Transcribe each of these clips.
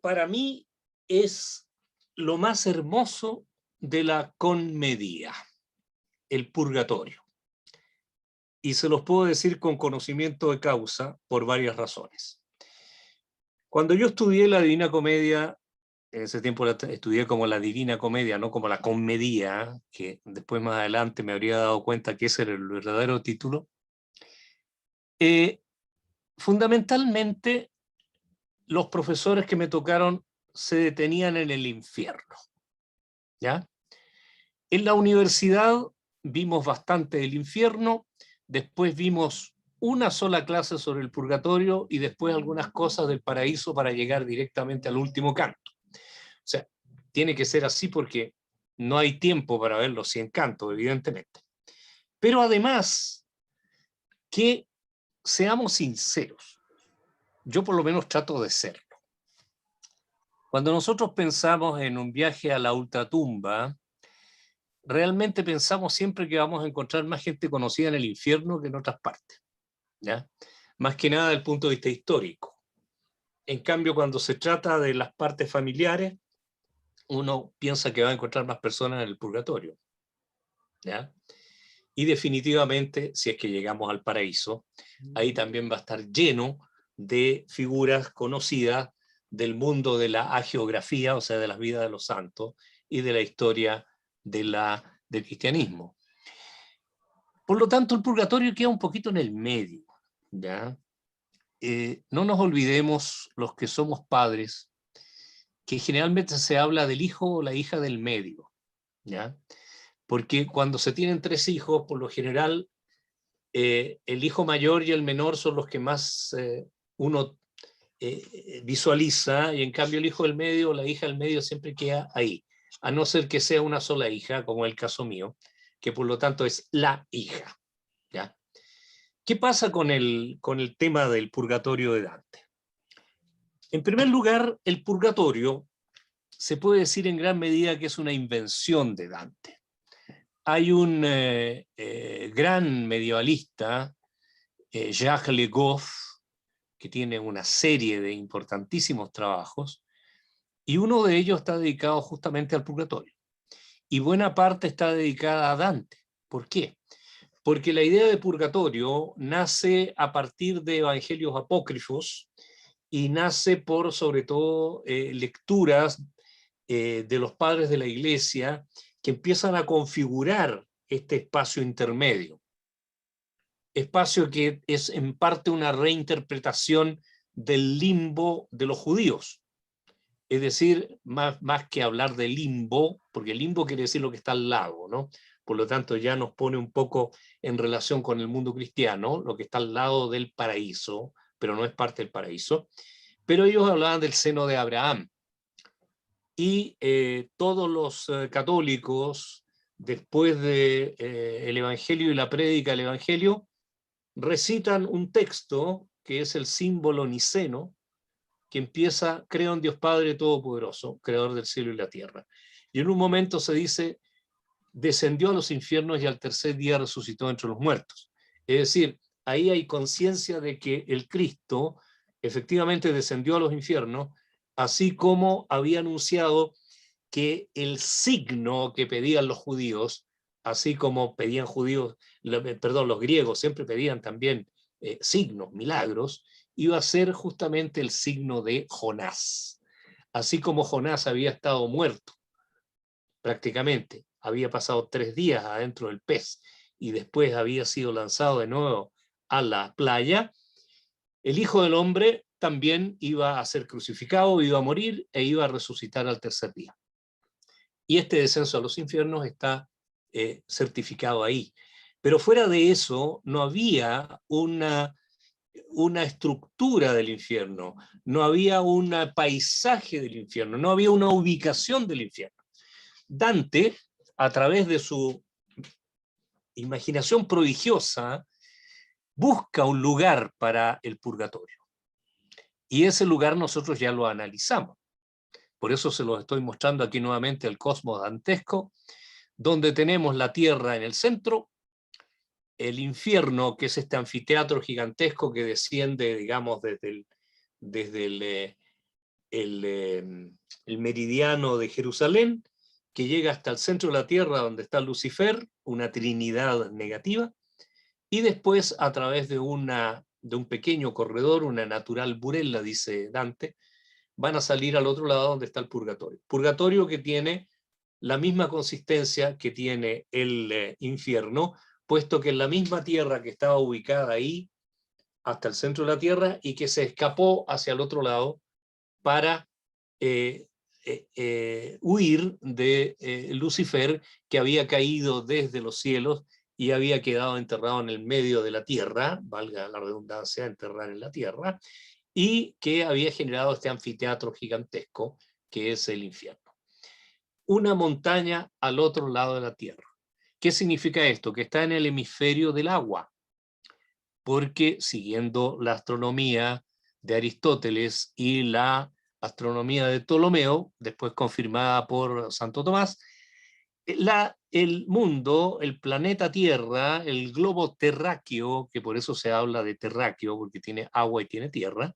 para mí es lo más hermoso de la comedia, el purgatorio. Y se los puedo decir con conocimiento de causa por varias razones. Cuando yo estudié la Divina Comedia, en ese tiempo la estudié como la Divina Comedia, no como la comedia, que después más adelante me habría dado cuenta que ese era el verdadero título. Fundamentalmente, los profesores que me tocaron se detenían en el infierno, ¿ya? En la universidad vimos bastante del infierno, después vimos una sola clase sobre el purgatorio y después algunas cosas del paraíso para llegar directamente al último canto. O sea, tiene que ser así porque no hay tiempo para ver los 100 cantos, evidentemente. Pero además, que seamos sinceros, yo por lo menos trato de serlo. Cuando nosotros pensamos en un viaje a la ultratumba, realmente pensamos siempre que vamos a encontrar más gente conocida en el infierno que en otras partes, ¿ya? Más que nada desde el punto de vista histórico. En cambio, cuando se trata de las partes familiares, uno piensa que va a encontrar más personas en el purgatorio, ¿ya? Y definitivamente, si es que llegamos al paraíso, ahí también va a estar lleno de figuras conocidas del mundo de la hagiografía, o sea, de las vidas de los santos, y de la historia del cristianismo. Por lo tanto, el purgatorio queda un poquito en el medio, ¿ya? No nos olvidemos, los que somos padres, que generalmente se habla del hijo o la hija del medio, ¿ya? Porque cuando se tienen 3 hijos, por lo general, el hijo mayor y el menor son los que más uno visualiza, y en cambio el hijo del medio o la hija del medio siempre queda ahí, a no ser que sea una sola hija, como el caso mío, que por lo tanto es la hija, ¿ya? ¿Qué pasa con el tema del purgatorio de Dante? En primer lugar, el purgatorio se puede decir en gran medida que es una invención de Dante. Hay un gran medievalista, Jacques Le Goff, que tiene una serie de importantísimos trabajos, y uno de ellos está dedicado justamente al purgatorio. Y buena parte está dedicada a Dante. ¿Por qué? Porque la idea de purgatorio nace a partir de evangelios apócrifos y nace por, sobre todo, lecturas de los padres de la Iglesia que empiezan a configurar este espacio intermedio. Espacio que es en parte una reinterpretación del limbo de los judíos. Es decir, más que hablar de limbo, porque el limbo quiere decir lo que está al lado, ¿no? Por lo tanto, ya nos pone un poco en relación con el mundo cristiano, lo que está al lado del paraíso, pero no es parte del paraíso. Pero ellos hablaban del seno de Abraham. Y todos los católicos, después del Evangelio y la prédica del Evangelio, recitan un texto que es el símbolo niceno, que empieza: creo en Dios Padre Todopoderoso, creador del cielo y la tierra. Y en un momento se dice: descendió a los infiernos y al tercer día resucitó entre los muertos. Es decir, ahí hay conciencia de que el Cristo efectivamente descendió a los infiernos, así como había anunciado que el signo que pedían los judíos, así como pedían los griegos siempre pedían también signos, milagros, iba a ser justamente el signo de Jonás. Así como Jonás había estado muerto prácticamente, había pasado 3 días adentro del pez y después había sido lanzado de nuevo a la playa, el Hijo del Hombre también iba a ser crucificado, iba a morir e iba a resucitar al tercer día. Y este descenso a los infiernos está certificado ahí. Pero fuera de eso, no había una estructura del infierno, no había un paisaje del infierno, no había una ubicación del infierno. Dante, a través de su imaginación prodigiosa, busca un lugar para el purgatorio. Y ese lugar nosotros ya lo analizamos. Por eso se los estoy mostrando aquí nuevamente el cosmos dantesco, donde tenemos la tierra en el centro, el infierno, que es este anfiteatro gigantesco que desciende, digamos, desde el meridiano de Jerusalén, que llega hasta el centro de la tierra, donde está Lucifer, una trinidad negativa, y después a través de un pequeño corredor, una natural burela, dice Dante, van a salir al otro lado donde está el purgatorio. Purgatorio que tiene la misma consistencia que tiene el infierno, puesto que en la misma tierra que estaba ubicada ahí, hasta el centro de la tierra, y que se escapó hacia el otro lado para huir de Lucifer, que había caído desde los cielos y había quedado enterrado en el medio de la tierra, valga la redundancia, enterrar en la tierra, y que había generado este anfiteatro gigantesco que es el infierno. Una montaña al otro lado de la tierra. ¿Qué significa esto? Que está en el hemisferio del agua, porque siguiendo la astronomía de Aristóteles y la astronomía de Ptolomeo, después confirmada por Santo Tomás, el mundo, el planeta Tierra, el globo terráqueo, que por eso se habla de terráqueo, porque tiene agua y tiene tierra,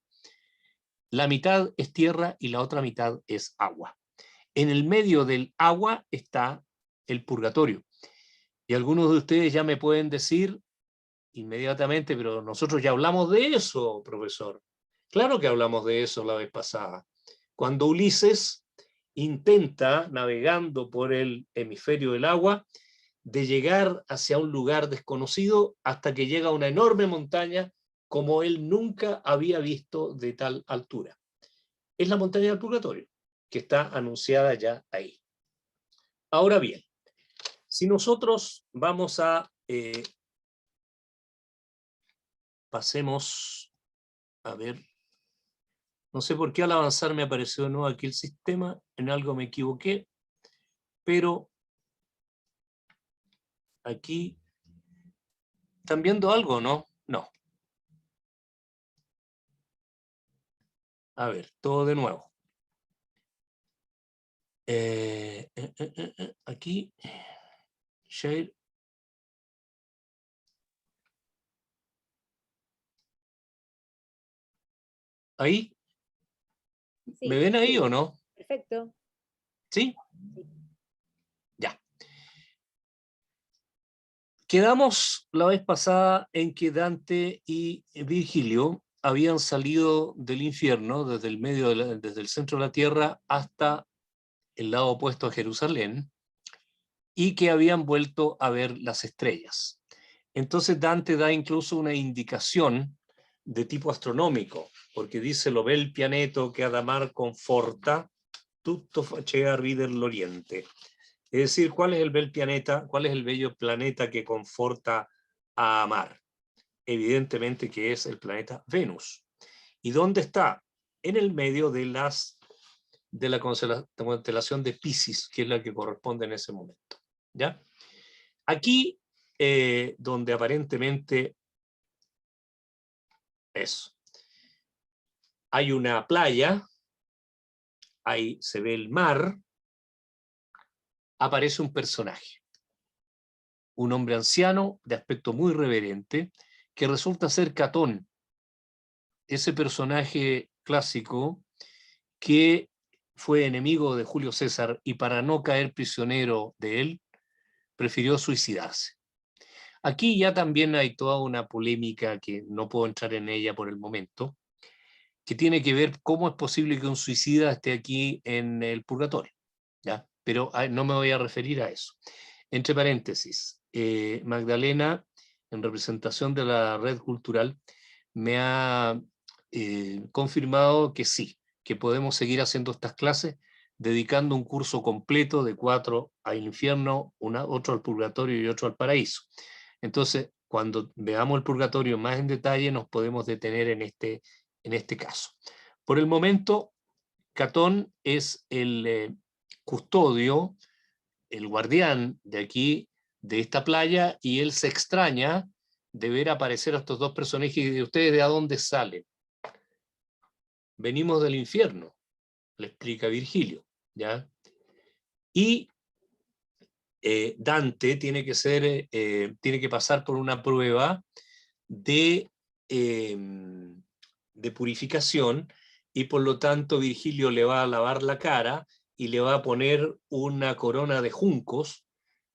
la mitad es tierra y la otra mitad es agua. En el medio del agua está el purgatorio. Y algunos de ustedes ya me pueden decir inmediatamente, pero nosotros ya hablamos de eso, profesor. Claro que hablamos de eso la vez pasada. Cuando Ulises intenta, navegando por el hemisferio del agua, de llegar hacia un lugar desconocido hasta que llega a una enorme montaña como él nunca había visto de tal altura. Es la montaña del purgatorio, que está anunciada ya ahí. Ahora bien, si nosotros vamos a pasemos a ver, no sé por qué al avanzar me apareció de nuevo aquí el sistema, en algo me equivoqué, pero aquí están viendo algo, ¿no? No. A ver, todo de nuevo. Aquí, share. ¿Ahí? Sí, ¿Me ven ahí sí. o no? Perfecto. ¿Sí? Sí. Ya. Quedamos la vez pasada en que Dante y Virgilio habían salido del infierno desde el medio desde el centro de la tierra hasta el lado opuesto a Jerusalén, y que habían vuelto a ver las estrellas. Entonces Dante da incluso una indicación de tipo astronómico, porque dice: lo bel pianeto che ad amar conforta, tutto facea rider l'oriente. Es decir, ¿cuál es el bel planeta? ¿Cuál es el bello planeta que conforta a amar? Evidentemente que es el planeta Venus. ¿Y dónde está? En el medio de la constelación de Piscis, que es la que corresponde en ese momento. ¿Ya? Aquí, donde aparentemente eso, hay una playa, ahí se ve el mar, aparece un personaje, un hombre anciano de aspecto muy reverente, que resulta ser Catón, ese personaje clásico que fue enemigo de Julio César y para no caer prisionero de él, prefirió suicidarse. Aquí ya también hay toda una polémica que no puedo entrar en ella por el momento, que tiene que ver cómo es posible que un suicida esté aquí en el purgatorio, ¿ya? Pero no me voy a referir a eso. Entre paréntesis, Magdalena, en representación de la red cultural, me ha confirmado que sí, que podemos seguir haciendo estas clases, dedicando un curso completo de 4 al infierno, otro al purgatorio y otro al paraíso. Entonces, cuando veamos el purgatorio más en detalle, nos podemos detener en este caso. Por el momento, Catón es el custodio, el guardián de aquí, de esta playa, y él se extraña de ver aparecer a estos dos personajes y de ustedes de a dónde salen. Venimos del infierno, le explica Virgilio, ¿ya? Y Dante tiene que pasar por una prueba de purificación, y por lo tanto Virgilio le va a lavar la cara y le va a poner una corona de juncos,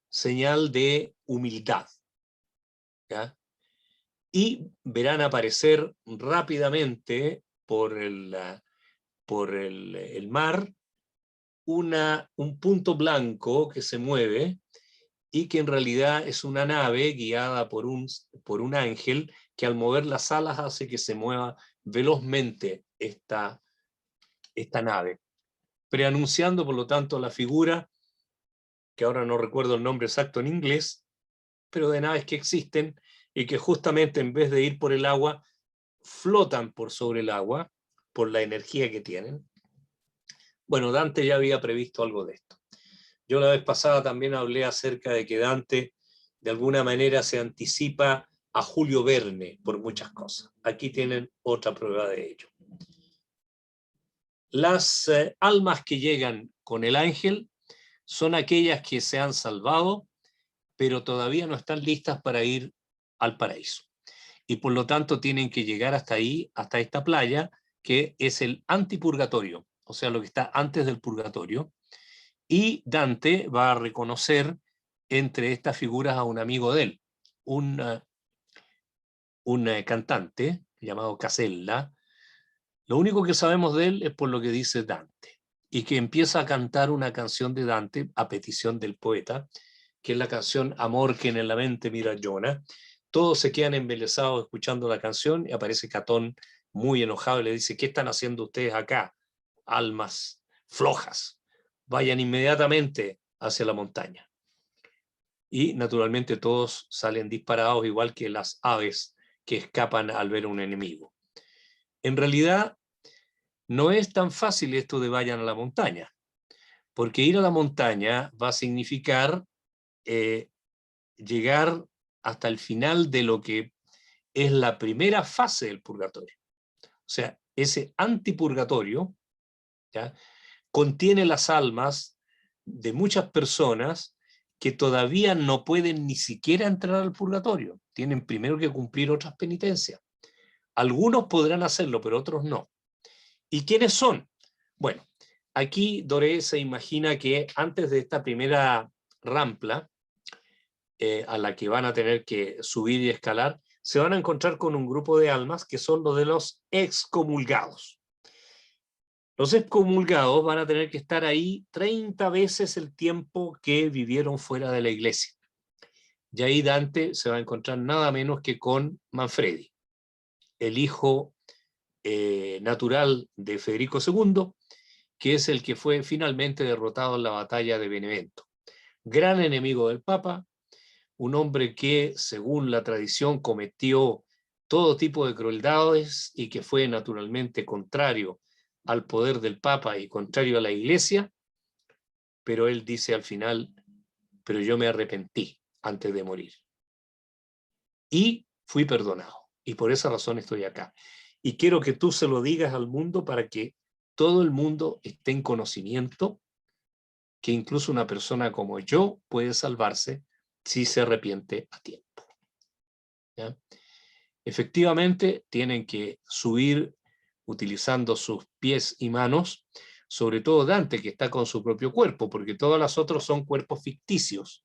señal de humildad, ¿ya? Y verán aparecer rápidamente por el mar un punto blanco que se mueve y que en realidad es una nave guiada por un ángel que al mover las alas hace que se mueva velozmente esta nave, preanunciando por lo tanto la figura, que ahora no recuerdo el nombre exacto en inglés, pero de naves que existen y que justamente en vez de ir por el agua, flotan por sobre el agua, por la energía que tienen. Bueno, Dante ya había previsto algo de esto. Yo la vez pasada también hablé acerca de que Dante de alguna manera se anticipa a Julio Verne por muchas cosas. Aquí tienen otra prueba de ello. Las almas que llegan con el ángel son aquellas que se han salvado, pero todavía no están listas para ir al paraíso. Y por lo tanto tienen que llegar hasta ahí, hasta esta playa, que es el antipurgatorio, o sea, lo que está antes del purgatorio. Y Dante va a reconocer entre estas figuras a un amigo de él, un cantante llamado Casella. Lo único que sabemos de él es por lo que dice Dante, y que empieza a cantar una canción de Dante a petición del poeta, que es la canción Amor que en la mente mira Jonah. Todos se quedan embelesados escuchando la canción y aparece Catón muy enojado y le dice: ¿qué están haciendo ustedes acá, almas flojas? Vayan inmediatamente hacia la montaña. Y naturalmente todos salen disparados, igual que las aves que escapan al ver a un enemigo. En realidad, no es tan fácil esto de vayan a la montaña, porque ir a la montaña va a significar llegar hasta el final de lo que es la primera fase del purgatorio. O sea, ese antipurgatorio, ¿ya?, contiene las almas de muchas personas que todavía no pueden ni siquiera entrar al purgatorio. Tienen primero que cumplir otras penitencias. Algunos podrán hacerlo, pero otros no. ¿Y quiénes son? Bueno, aquí Doré se imagina que antes de esta primera rampla, a la que van a tener que subir y escalar, se van a encontrar con un grupo de almas que son los de los excomulgados. Los excomulgados van a tener que estar ahí 30 veces el tiempo que vivieron fuera de la iglesia. Y ahí Dante se va a encontrar nada menos que con Manfredi, el hijo natural de Federico II, que es el que fue finalmente derrotado en la batalla de Benevento. Gran enemigo del Papa, un hombre que, según la tradición, cometió todo tipo de crueldades y que fue naturalmente contrario al poder del Papa y contrario a la Iglesia, pero él dice al final: pero yo me arrepentí antes de morir. Y fui perdonado. Y por esa razón estoy acá. Y quiero que tú se lo digas al mundo para que todo el mundo esté en conocimiento que incluso una persona como yo puede salvarse si se arrepiente a tiempo. ¿Ya? Efectivamente, tienen que subir utilizando sus pies y manos, sobre todo Dante, que está con su propio cuerpo, porque todos los otros son cuerpos ficticios.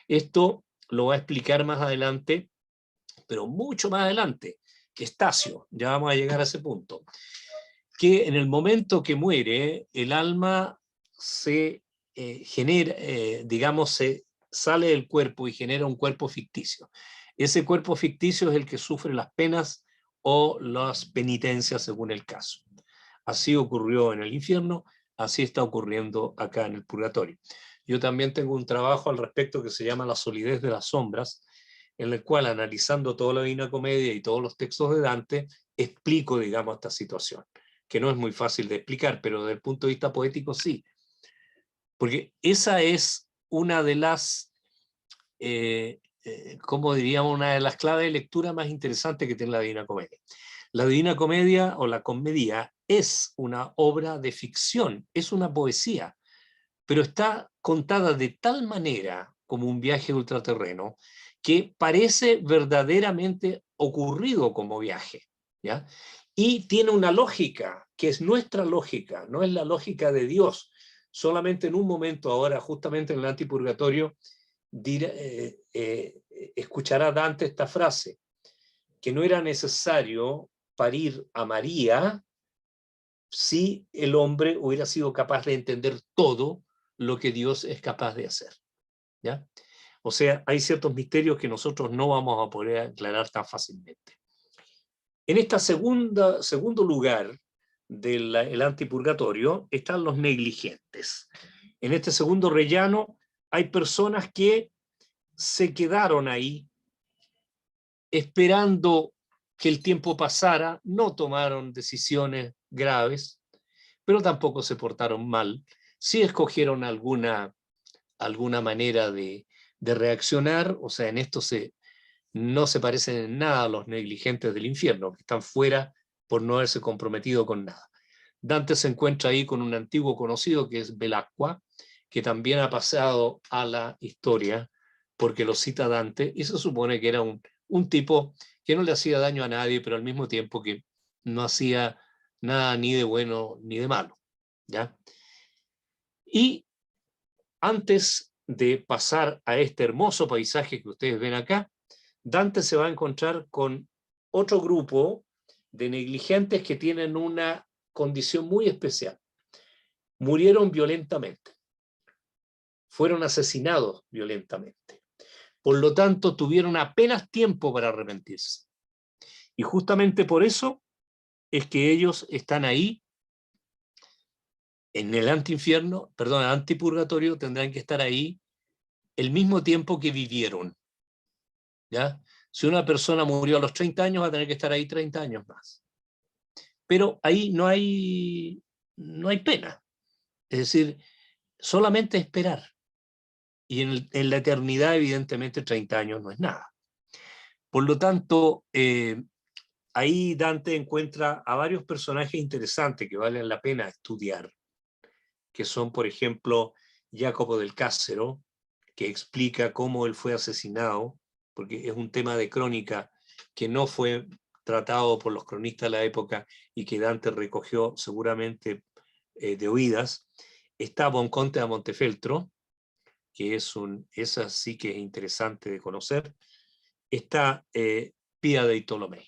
Esto lo va a explicar más adelante, pero mucho más adelante, que Estacio, ya vamos a llegar a ese punto, que en el momento que muere, el alma se genera, digamos, se sale del cuerpo y genera un cuerpo ficticio. Ese cuerpo ficticio es el que sufre las penas o las penitencias según el caso. Así ocurrió en el infierno, así está ocurriendo acá en el purgatorio. Yo también tengo un trabajo al respecto que se llama La solidez de las sombras, en el cual, analizando toda la Divina Comedia y todos los textos de Dante, explico, digamos, esta situación, que no es muy fácil de explicar, pero desde el punto de vista poético sí. Porque esa es una de las, como diríamos, una de las claves de lectura más interesantes que tiene la Divina Comedia. La Divina Comedia o la comedia es una obra de ficción, es una poesía, pero está contada de tal manera como un viaje ultraterreno que parece verdaderamente ocurrido como viaje, ¿ya? Y tiene una lógica, que es nuestra lógica, no es la lógica de Dios. Solamente en un momento ahora, justamente en el antipurgatorio, escuchará Dante esta frase, que no era necesario parir a María si el hombre hubiera sido capaz de entender todo lo que Dios es capaz de hacer, ¿ya? O sea, hay ciertos misterios que nosotros no vamos a poder aclarar tan fácilmente. En este segundo lugar del antipurgatorio están los negligentes. En este segundo rellano hay personas que se quedaron ahí esperando que el tiempo pasara, no tomaron decisiones graves, pero tampoco se portaron mal. Sí escogieron alguna manera de reaccionar, o sea, en esto no se parecen en nada a los negligentes del infierno, que están fuera por no haberse comprometido con nada. Dante se encuentra ahí con un antiguo conocido que es Belacqua, que también ha pasado a la historia, porque lo cita Dante, y se supone que era un tipo que no le hacía daño a nadie, pero al mismo tiempo que no hacía nada ni de bueno ni de malo, ¿ya? Y antes de pasar a este hermoso paisaje que ustedes ven acá, Dante se va a encontrar con otro grupo de negligentes que tienen una condición muy especial. Murieron violentamente, fueron asesinados violentamente. Por lo tanto, tuvieron apenas tiempo para arrepentirse. Y justamente por eso es que ellos están ahí en el antipurgatorio, tendrán que estar ahí el mismo tiempo que vivieron, ¿ya? Si una persona murió a los 30 años, va a tener que estar ahí 30 años más. Pero ahí no hay pena. Es decir, solamente esperar. Y en la eternidad, evidentemente, 30 años no es nada. Por lo tanto, ahí Dante encuentra a varios personajes interesantes que valen la pena estudiar, que son, por ejemplo, Jacopo del Cassero, que explica cómo él fue asesinado, porque es un tema de crónica que no fue tratado por los cronistas de la época y que Dante recogió seguramente de oídas. Está Bonconte da Montefeltro, que esa sí que es interesante de conocer. Está Pía de Ptolomei.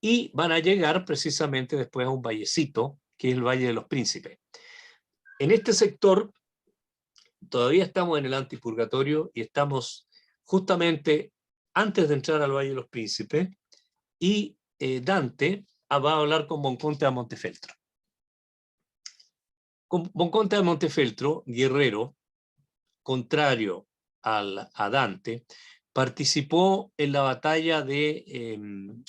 Y van a llegar precisamente después a un vallecito, que es el Valle de los Príncipes. En este sector todavía estamos en el antipurgatorio y estamos justamente antes de entrar al Valle de los Príncipes, y Dante va a hablar con Bonconte da Montefeltro. Con Bonconte da Montefeltro, guerrero, contrario a Dante, participó en la batalla en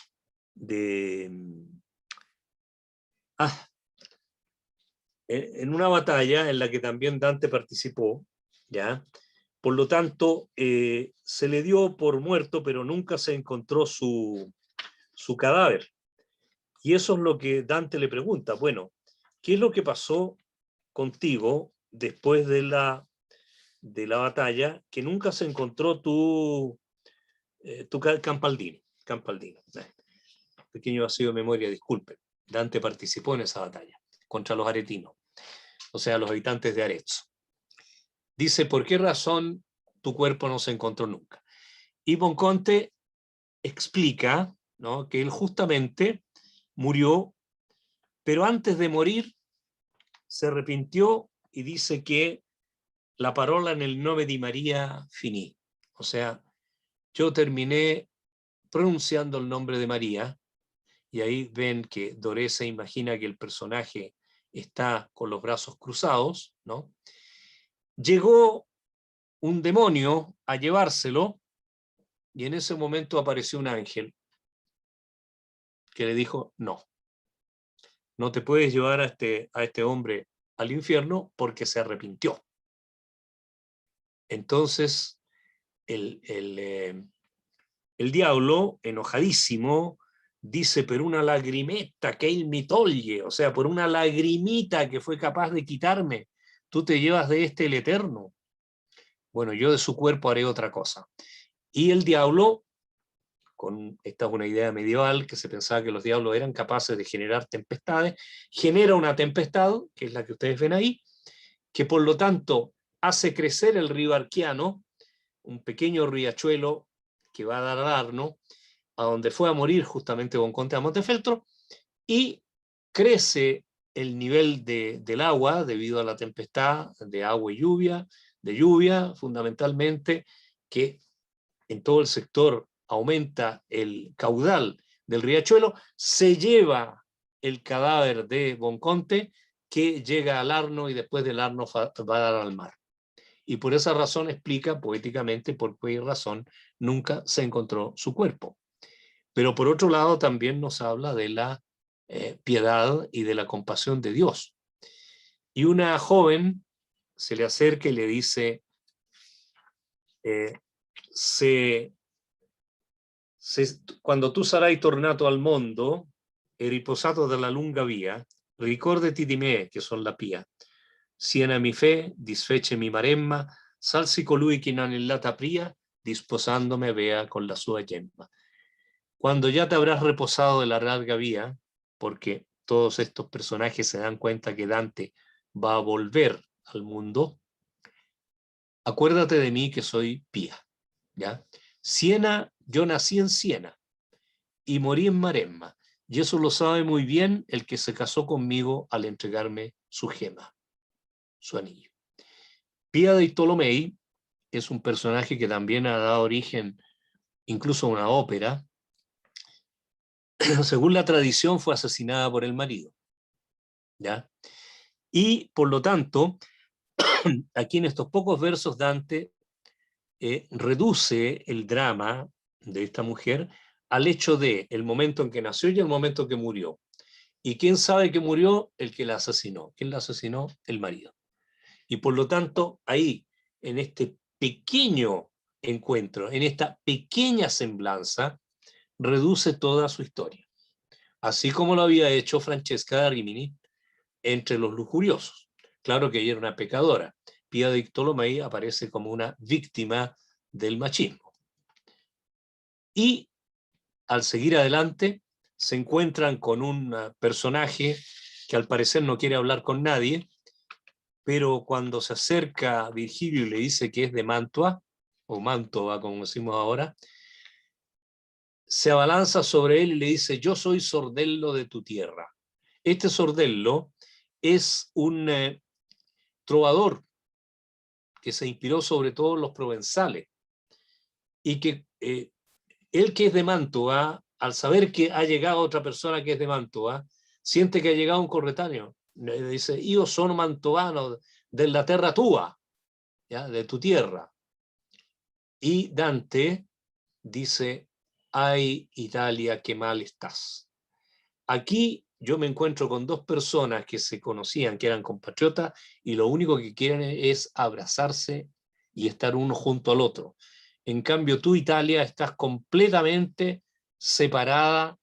una batalla en la que también Dante participó, ¿ya? Por lo tanto, se le dio por muerto, pero nunca se encontró su cadáver. Y eso es lo que Dante le pregunta. Bueno, ¿qué es lo que pasó contigo después de la batalla, que nunca se encontró tu Campaldino? Pequeño vacío de memoria, disculpen. Dante participó en esa batalla contra los aretinos, o sea, los habitantes de Arezzo. Dice, ¿por qué razón tu cuerpo no se encontró nunca? Y Bonconte explica, ¿no?, que él justamente murió, pero antes de morir se arrepintió y dice que la parola en el nome di María finí. O sea, yo terminé pronunciando el nombre de María, y ahí ven que Doré se imagina que el personaje está con los brazos cruzados, ¿no? Llegó un demonio a llevárselo, y en ese momento apareció un ángel que le dijo, no te puedes llevar a este hombre al infierno porque se arrepintió. Entonces el diablo, enojadísimo, dice, per una lagrimetta que él mi toglie, o sea, por una lagrimita que fue capaz de quitarme, tú te llevas de el eterno. Bueno, yo de su cuerpo haré otra cosa. Y el diablo, esta es una idea medieval, que se pensaba que los diablos eran capaces de generar tempestades, genera una tempestad, que es la que ustedes ven ahí, que por lo tanto hace crecer el río Arquiano, un pequeño riachuelo que va a dar al Arno, a donde fue a morir justamente Bon Conte a Montefeltro, y crece el nivel del agua debido a la tempestad de agua y lluvia, de lluvia fundamentalmente, que en todo el sector aumenta el caudal del riachuelo, se lleva el cadáver de Bon Conte, que llega al Arno y después del Arno va a dar al mar. Y por esa razón explica poéticamente por qué razón nunca se encontró su cuerpo. Pero por otro lado también nos habla de la piedad y de la compasión de Dios. Y una joven se le acerca y le dice, quando tu sarai tornato al mondo e riposato dalla lunga via, ricordati di me che son la pia. Siena mi fe, disfece mi Maremma, salsi colui che in anellata pria, disposándome vea con la sua gemma. Cuando ya te habrás reposado de la larga vía, porque todos estos personajes se dan cuenta que Dante va a volver al mundo, acuérdate de mí que soy pía, ¿ya? Siena, yo nací en Siena y morí en Maremma, y eso lo sabe muy bien el que se casó conmigo al entregarme su gema, su anillo. Pía de Ptolomei es un personaje que también ha dado origen incluso a una ópera. Según la tradición fue asesinada por el marido, ¿ya? Y por lo tanto, aquí en estos pocos versos Dante reduce el drama de esta mujer al hecho de el momento en que nació y el momento en que murió. ¿Y quién sabe que murió? El que la asesinó. ¿Quién la asesinó? El marido. Y por lo tanto, ahí, en este pequeño encuentro, en esta pequeña semblanza, reduce toda su historia. Así como lo había hecho Francesca da Rimini entre los lujuriosos. Claro que ella era una pecadora. Pía de Ptolomei aparece como una víctima del machismo. Y al seguir adelante, se encuentran con un personaje que al parecer no quiere hablar con nadie, pero cuando se acerca a Virgilio y le dice que es de Mantua, o Mantova, como decimos ahora, se abalanza sobre él y le dice, yo soy Sordello de tu tierra. Este Sordello es un trovador que se inspiró sobre todo en los provenzales, y que él que es de Mantua, al saber que ha llegado otra persona que es de Mantua, siente que ha llegado un corretáneo. Dice, yo soy mantovano de la terra tua, ¿ya? De tu tierra. Y Dante dice, ay Italia, qué mal estás. Aquí yo me encuentro con dos personas que se conocían, que eran compatriotas, y lo único que quieren es abrazarse y estar uno junto al otro. En cambio, tú, Italia, estás completamente separada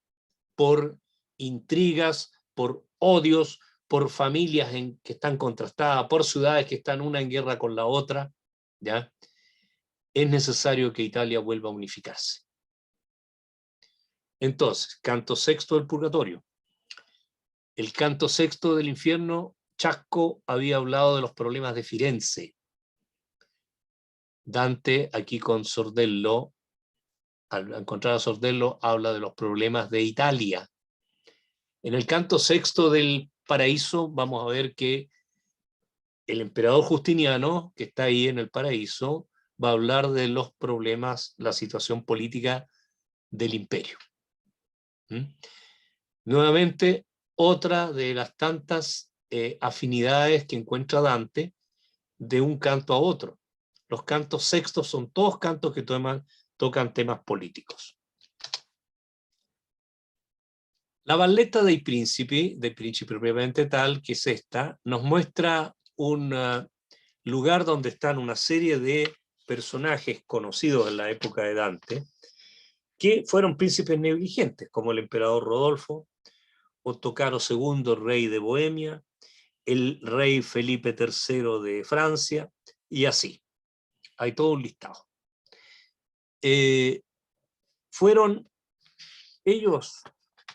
por intrigas, por odios, por familias que están contrastadas, por ciudades que están una en guerra con la otra, ¿ya? Es necesario que Italia vuelva a unificarse. Entonces, canto sexto del purgatorio. El canto sexto del infierno, Chasco había hablado de los problemas de Firenze. Dante, aquí con Sordello, al encontrar a Sordello, habla de los problemas de Italia. En el canto sexto del paraíso vamos a ver que el emperador Justiniano, que está ahí en el paraíso, va a hablar de los problemas, la situación política del imperio. Nuevamente, otra de las tantas afinidades que encuentra Dante de un canto a otro. Los cantos sextos son todos cantos que tocan temas políticos. La Valletta dei Principi propiamente tal, que es esta, nos muestra un lugar donde están una serie de personajes conocidos en la época de Dante, que fueron príncipes negligentes, como el emperador Rodolfo, Ottocaro II, rey de Bohemia, el rey Felipe III de Francia, y así. Hay todo un listado. ellos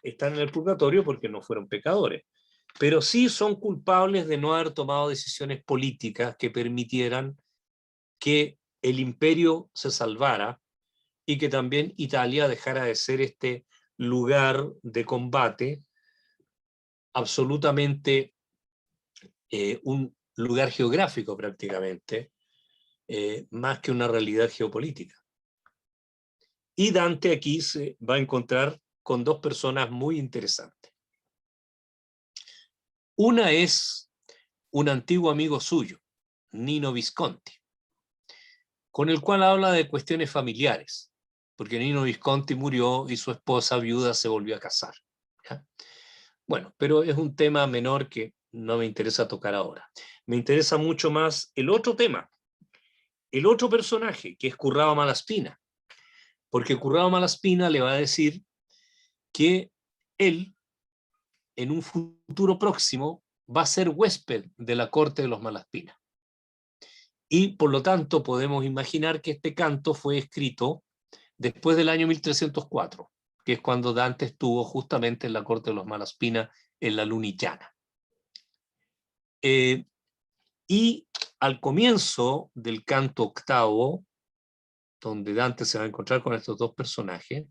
están en el purgatorio porque no fueron pecadores, pero sí son culpables de no haber tomado decisiones políticas que permitieran que el imperio se salvara y que también Italia dejara de ser este lugar de combate absolutamente un lugar geográfico prácticamente, más que una realidad geopolítica. Y Dante aquí se va a encontrar con dos personas muy interesantes. Una es un antiguo amigo suyo, Nino Visconti, con el cual habla de cuestiones familiares, porque Nino Visconti murió y su esposa viuda se volvió a casar. ¿Ya? Bueno, pero es un tema menor que no me interesa tocar ahora. Me interesa mucho más el otro tema, el otro personaje, que es Currao Malaspina, porque Currao Malaspina le va a decir que él, en un futuro próximo, va a ser huésped de la corte de los Malaspina. Y por lo tanto podemos imaginar que este canto fue escrito después del año 1304, que es cuando Dante estuvo justamente en la corte de los Malaspina en la Lunigiana. Y al comienzo del canto octavo, donde Dante se va a encontrar con estos dos personajes,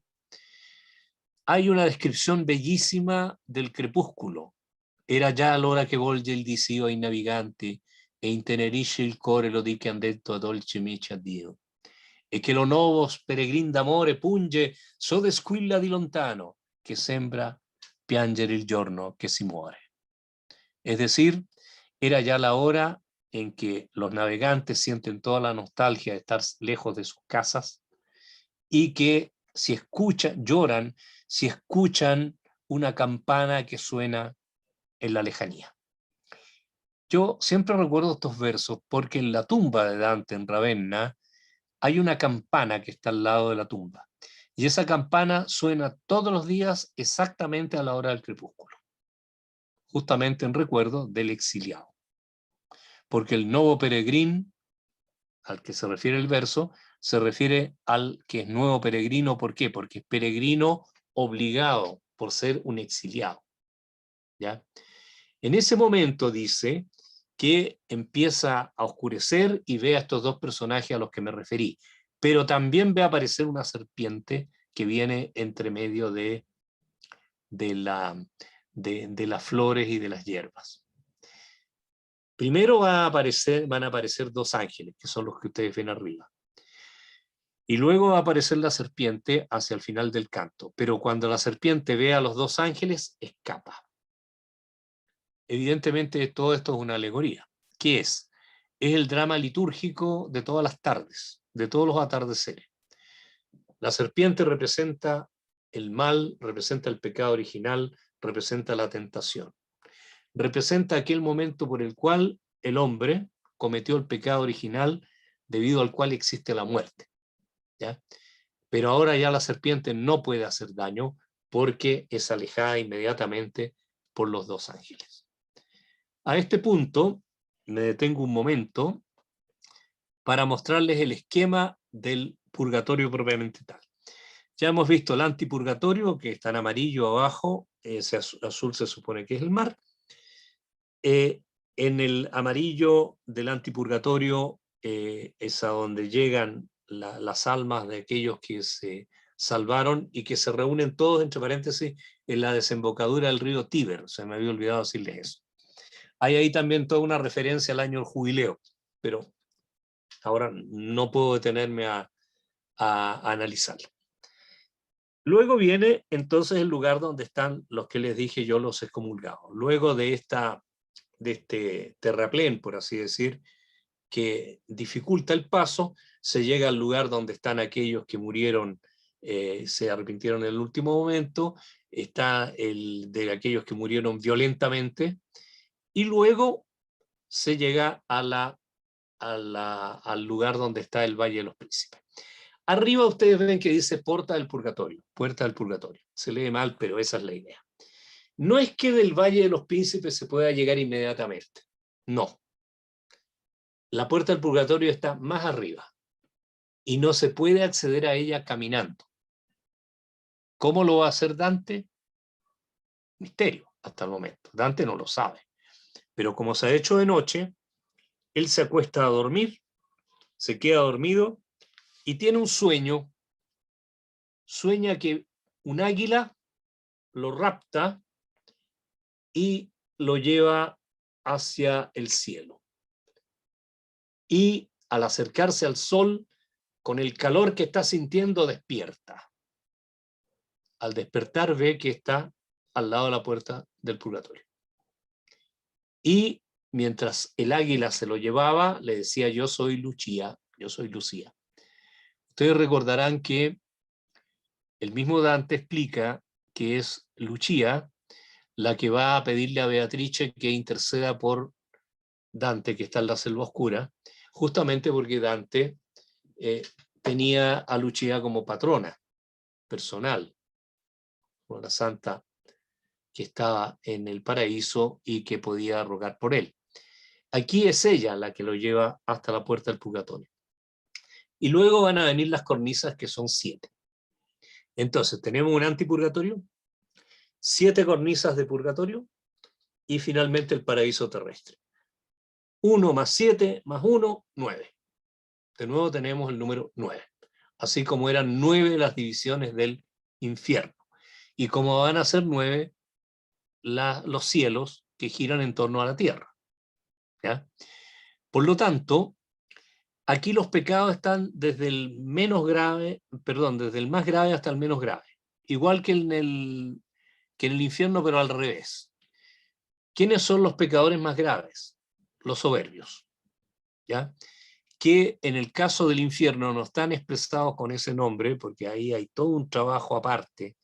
hay una descripción bellísima del crepúsculo. Era già l'ora che volge il disio ai naviganti e intenerisce il core lo di che han detto a dolce mici addio. E che lo nuovo peregrin d'amore punge sode squilla di lontano, che sembra piangere il giorno che si muore. Es decir, era ya la hora en que los navegantes sienten toda la nostalgia de estar lejos de sus casas y que si escuchan, lloran, si escuchan una campana que suena en la lejanía. Yo siempre recuerdo estos versos porque en la tumba de Dante en Ravenna hay una campana que está al lado de la tumba. Y esa campana suena todos los días exactamente a la hora del crepúsculo, justamente en recuerdo del exiliado. Porque el nuevo peregrín, al que se refiere el verso, se refiere al que es nuevo peregrino. ¿Por qué? Porque es peregrino obligado por ser un exiliado. ¿Ya? En ese momento dice que empieza a oscurecer y ve a estos dos personajes a los que me referí, pero también ve aparecer una serpiente que viene entre medio de las flores y de las hierbas. Primero van a aparecer dos ángeles, que son los que ustedes ven arriba. Y luego va a aparecer la serpiente hacia el final del canto. Pero cuando la serpiente ve a los dos ángeles, escapa. Evidentemente todo esto es una alegoría. ¿Qué es? Es el drama litúrgico de todas las tardes, de todos los atardeceres. La serpiente representa el mal, representa el pecado original, representa la tentación. Representa aquel momento por el cual el hombre cometió el pecado original debido al cual existe la muerte. ¿Ya? Pero ahora ya la serpiente no puede hacer daño porque es alejada inmediatamente por los dos ángeles. A este punto me detengo un momento para mostrarles el esquema del purgatorio propiamente tal. Ya hemos visto el antipurgatorio, que está en amarillo abajo, ese azul se supone que es el mar. En el amarillo del antipurgatorio es a donde llegan las almas de aquellos que se salvaron y que se reúnen todos, entre paréntesis, en la desembocadura del río Tíber. Se me había olvidado decirles eso. Hay ahí también toda una referencia al año del jubileo, pero ahora no puedo detenerme a analizarlo. Luego viene entonces el lugar donde están los que les dije yo, los excomulgados. Luego de este terraplén, por así decir, que dificulta el paso, se llega al lugar donde están aquellos que murieron, se arrepintieron en el último momento, está el de aquellos que murieron violentamente, y luego se llega al lugar donde está el Valle de los Príncipes. Arriba ustedes ven que dice Puerta del Purgatorio, Puerta del Purgatorio. Se lee mal, pero esa es la idea. No es que del Valle de los Príncipes se pueda llegar inmediatamente. No. La Puerta del Purgatorio está más arriba y no se puede acceder a ella caminando. ¿Cómo lo va a hacer Dante? Misterio hasta el momento. Dante no lo sabe. Pero como se ha hecho de noche, él se acuesta a dormir, se queda dormido y tiene un sueño. Sueña que un águila lo rapta y lo lleva hacia el cielo. Y al acercarse al sol, con el calor que está sintiendo, despierta. Al despertar ve que está al lado de la puerta del purgatorio. Y mientras el águila se lo llevaba, le decía: yo soy Lucía, yo soy Lucía. Ustedes recordarán que el mismo Dante explica que es Lucía la que va a pedirle a Beatrice que interceda por Dante, que está en la selva oscura, justamente porque Dante tenía a Lucía como patrona personal, como la santa que estaba en el paraíso y que podía rogar por él. Aquí es ella la que lo lleva hasta la puerta del purgatorio. Y luego van a venir las cornisas, que son 7. Entonces tenemos un antipurgatorio, 7 cornisas de purgatorio y finalmente el paraíso terrestre. 1 más 7 más 1, 9. De nuevo tenemos el número 9. Así como eran 9 las divisiones del infierno. Y como van a ser 9 los cielos que giran en torno a la tierra. ¿Ya? Por lo tanto, aquí los pecados están desde el menos grave, perdón, desde el más grave hasta el menos grave. Igual que en el infierno, pero al revés. ¿Quiénes son los pecadores más graves? Los soberbios. ¿Ya? Que en el caso del infierno no están expresados con ese nombre, porque ahí hay todo un trabajo aparte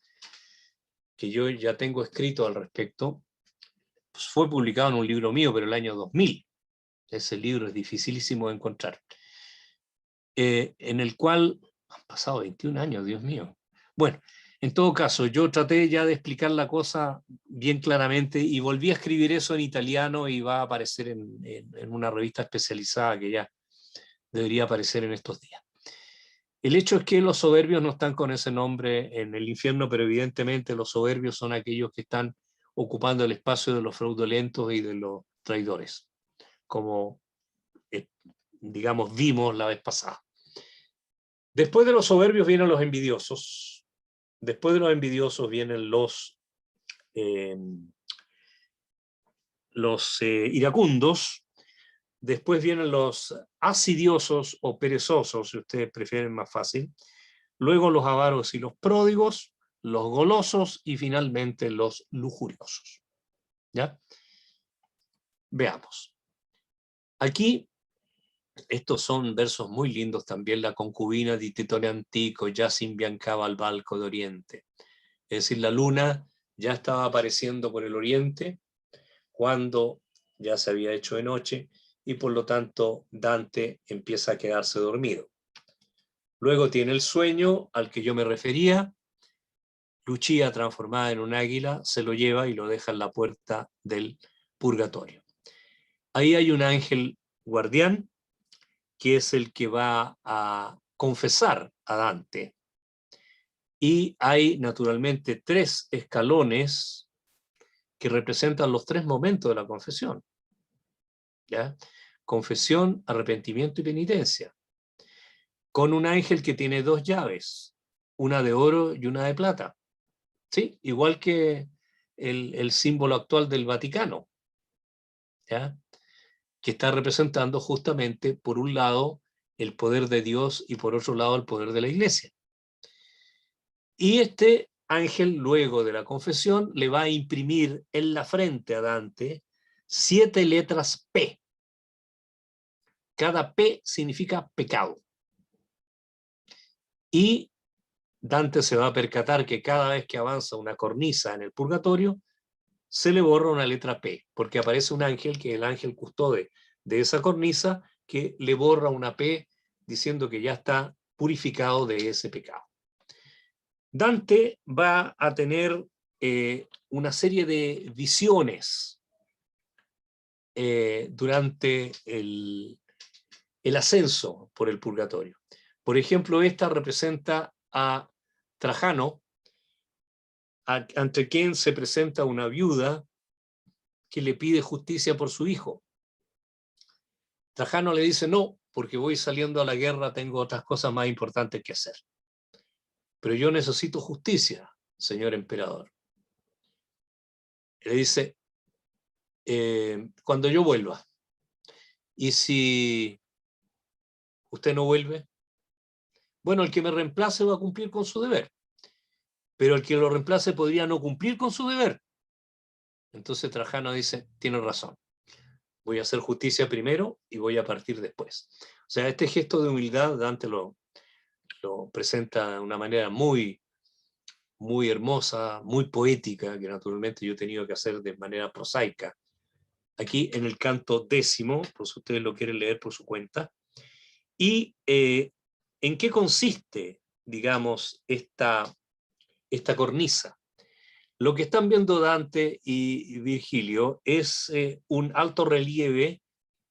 que yo ya tengo escrito al respecto. Pues fue publicado en un libro mío, pero el año 2000. Ese libro es dificilísimo de encontrar. En el cual han pasado 21 años, Dios mío. Bueno, en todo caso, yo traté ya de explicar la cosa bien claramente y volví a escribir eso en italiano y va a aparecer en una revista especializada que ya debería aparecer en estos días. El hecho es que los soberbios no están con ese nombre en el infierno, pero evidentemente los soberbios son aquellos que están ocupando el espacio de los fraudulentos y de los traidores, como digamos vimos la vez pasada. Después de los soberbios vienen los envidiosos. Después de los envidiosos vienen los iracundos. Después vienen los asidiosos o perezosos, si ustedes prefieren más fácil. Luego los avaros y los pródigos, los golosos y finalmente los lujuriosos. ¿Ya? Veamos. Aquí, estos son versos muy lindos también. La concubina di Titone Antico ya se imbiancaba al balco de oriente. Es decir, la luna ya estaba apareciendo por el oriente cuando ya se había hecho de noche y por lo tanto Dante empieza a quedarse dormido. Luego tiene el sueño al que yo me refería. Lucía, transformada en un águila, se lo lleva y lo deja en la puerta del purgatorio. Ahí hay un ángel guardián que es el que va a confesar a Dante. Y hay naturalmente 3 escalones que representan los 3 momentos de la confesión. ¿Ya? Confesión, arrepentimiento y penitencia. Con un ángel que tiene 2 llaves, una de oro y una de plata. ¿Sí? Igual que el símbolo actual del Vaticano. ¿Ya? Que está representando justamente, por un lado, el poder de Dios y por otro lado, el poder de la Iglesia. Y este ángel, luego de la confesión, le va a imprimir en la frente a Dante 7 letras P. Cada P significa pecado. Y Dante se va a percatar que cada vez que avanza una cornisa en el purgatorio, se le borra una letra P, porque aparece un ángel, que es el ángel custode de esa cornisa, que le borra una P diciendo que ya está purificado de ese pecado. Dante va a tener una serie de visiones durante el ascenso por el purgatorio. Por ejemplo, esta representa a Trajano, ante quien se presenta una viuda que le pide justicia por su hijo. Trajano le dice, no, porque voy saliendo a la guerra, tengo otras cosas más importantes que hacer. Pero yo necesito justicia, señor emperador. Le dice, cuando yo vuelva. Y si usted no vuelve, bueno, el que me reemplace va a cumplir con su deber, pero el que lo reemplace podría no cumplir con su deber. Entonces Trajano dice, tiene razón, voy a hacer justicia primero y voy a partir después. O sea, este gesto de humildad Dante lo presenta de una manera muy, muy hermosa, muy poética, que naturalmente yo he tenido que hacer de manera prosaica. Aquí en el canto 10º, por si ustedes lo quieren leer por su cuenta. ¿Y en qué consiste, digamos, esta cornisa? Lo que están viendo Dante y Virgilio es un alto relieve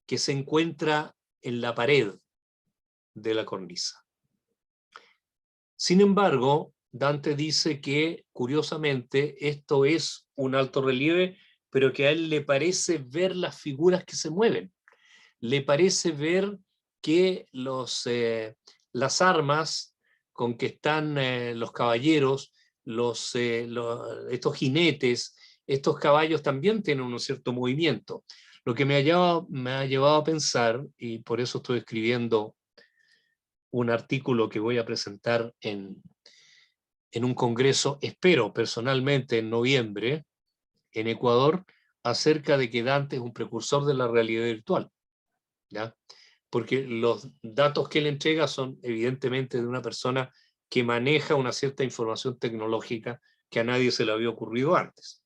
que se encuentra en la pared de la cornisa. Sin embargo, Dante dice que, curiosamente, esto es un alto relieve, pero que a él le parece ver las figuras que se mueven. Le parece ver que las armas con que están los caballeros, estos jinetes, estos caballos también tienen un cierto movimiento. Lo que me ha llevado a pensar, y por eso estoy escribiendo un artículo que voy a presentar en un congreso, espero personalmente en noviembre, en Ecuador, acerca de que Dante es un precursor de la realidad virtual, ¿ya? Porque los datos que él entrega son evidentemente de una persona que maneja una cierta información tecnológica que a nadie se le había ocurrido antes.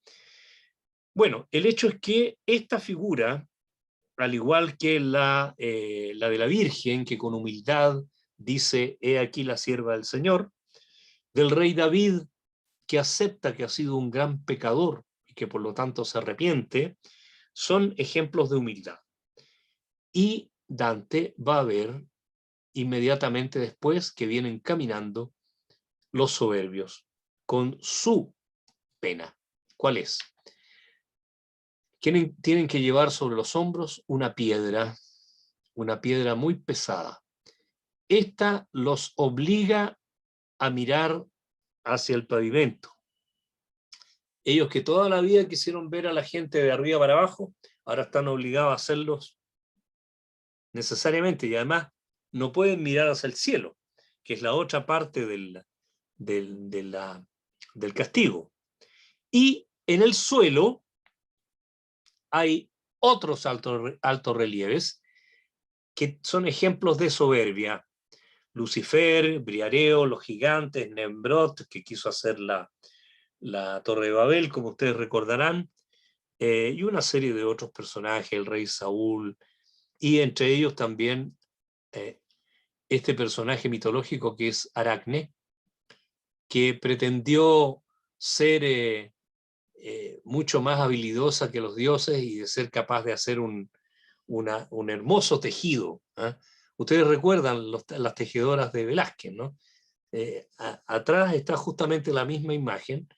Bueno, el hecho es que esta figura, al igual que la de la Virgen, que con humildad dice, he aquí la sierva del Señor, del rey David, que acepta que ha sido un gran pecador y que por lo tanto se arrepiente, son ejemplos de humildad. Y Dante va a ver inmediatamente después que vienen caminando los soberbios con su pena. ¿Cuál es? Tienen que llevar sobre los hombros una piedra muy pesada. Esta los obliga a mirar hacia el pavimento. Ellos que toda la vida quisieron ver a la gente de arriba para abajo, ahora están obligados a hacerlos necesariamente, y además no pueden mirar hacia el cielo, que es la otra parte del castigo. Y en el suelo hay otros altos relieves que son ejemplos de soberbia. Lucifer, Briareo, los gigantes, Nemrod, que quiso hacer la Torre de Babel, como ustedes recordarán, y una serie de otros personajes, el rey Saúl, y entre ellos también este personaje mitológico que es Aracne, que pretendió ser mucho más habilidosa que los dioses y de ser capaz de hacer un hermoso tejido. ¿Eh? Ustedes recuerdan las tejedoras de Velázquez, ¿no? Atrás está justamente la misma imagen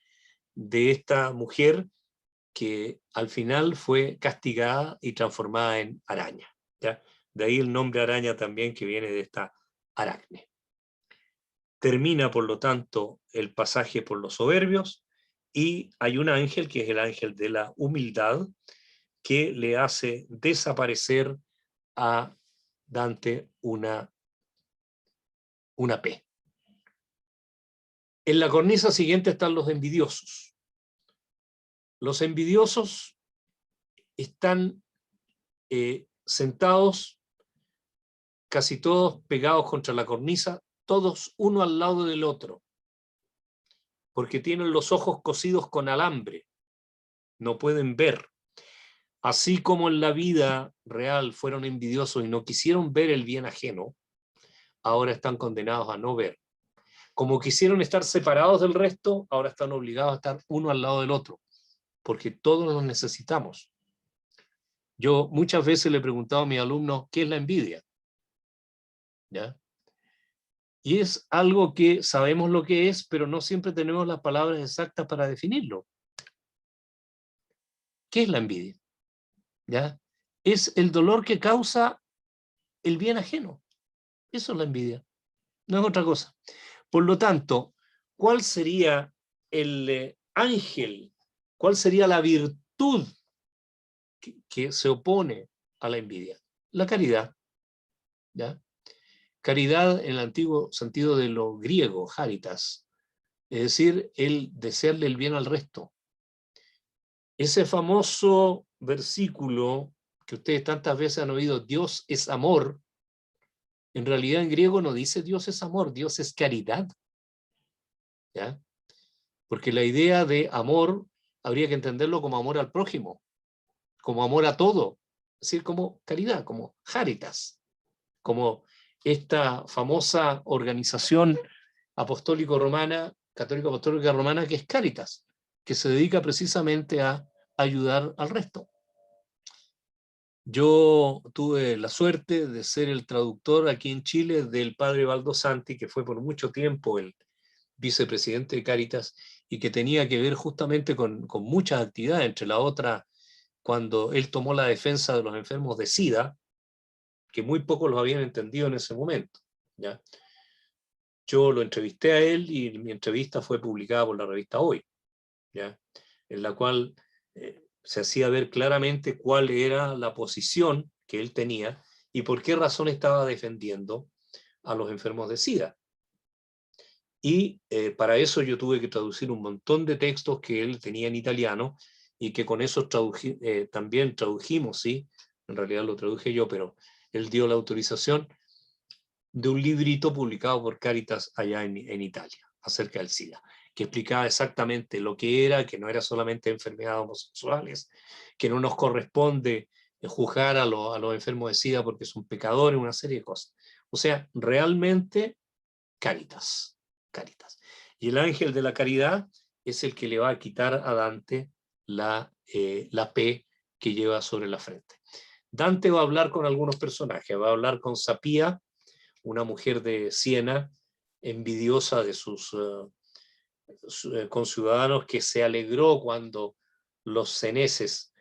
de esta mujer que al final fue castigada y transformada en araña, ¿ya? De ahí el nombre araña también, que viene de esta Aracne. Termina, por lo tanto, el pasaje por los soberbios y hay un ángel, que es el ángel de la humildad, que le hace desaparecer a Dante una P. En la cornisa siguiente están los envidiosos. Los envidiosos están sentados, casi todos pegados contra la cornisa, todos uno al lado del otro, porque tienen los ojos cosidos con alambre, no pueden ver. Así como en la vida real fueron envidiosos y no quisieron ver el bien ajeno, ahora están condenados a no ver. Como quisieron estar separados del resto, ahora están obligados a estar uno al lado del otro, porque todos los necesitamos. Yo muchas veces le he preguntado a mis alumnos, ¿qué es la envidia? ¿Ya? Y es algo que sabemos lo que es, pero no siempre tenemos las palabras exactas para definirlo. ¿Qué es la envidia? ¿Ya? Es el dolor que causa el bien ajeno. Eso es la envidia, no es otra cosa. Por lo tanto, ¿cuál sería el ángel? ¿Cuál sería la virtud que se opone a la envidia? La caridad. ¿Ya? Caridad en el antiguo sentido de lo griego, charitas, es decir, el desearle el bien al resto. Ese famoso versículo que ustedes tantas veces han oído, Dios es amor, en realidad en griego no dice Dios es amor, Dios es caridad. ¿Ya? Porque la idea de amor habría que entenderlo como amor al prójimo, como amor a todo, es decir, como caridad, como charitas, como esta famosa organización apostólico-romana, católico-apostólica romana, que es Cáritas, que se dedica precisamente a ayudar al resto. Yo tuve la suerte de ser el traductor aquí en Chile del padre Baldo Santi, que fue por mucho tiempo el vicepresidente de Cáritas y que tenía que ver justamente con muchas actividades, entre la otra, cuando él tomó la defensa de los enfermos de SIDA, que muy pocos los habían entendido en ese momento. ¿Ya? Yo lo entrevisté a él y mi entrevista fue publicada por la revista Hoy, ¿ya? En la cual se hacía ver claramente cuál era la posición que él tenía y por qué razón estaba defendiendo a los enfermos de SIDA. Y para eso yo tuve que traducir un montón de textos que él tenía en italiano y que con eso también tradujimos, ¿sí? En realidad lo traduje yo, pero él dio la autorización de un librito publicado por Cáritas allá en Italia, acerca del SIDA, que explicaba exactamente lo que era, que no era solamente enfermedades homosexuales, que no nos corresponde juzgar a los enfermos de SIDA porque son pecadores, una serie de cosas. O sea, realmente Cáritas, Cáritas. Y el ángel de la caridad es el que le va a quitar a Dante la P que lleva sobre la frente. Dante va a hablar con algunos personajes, va a hablar con Sapía, una mujer de Siena, envidiosa de sus conciudadanos, que se alegró cuando los seneses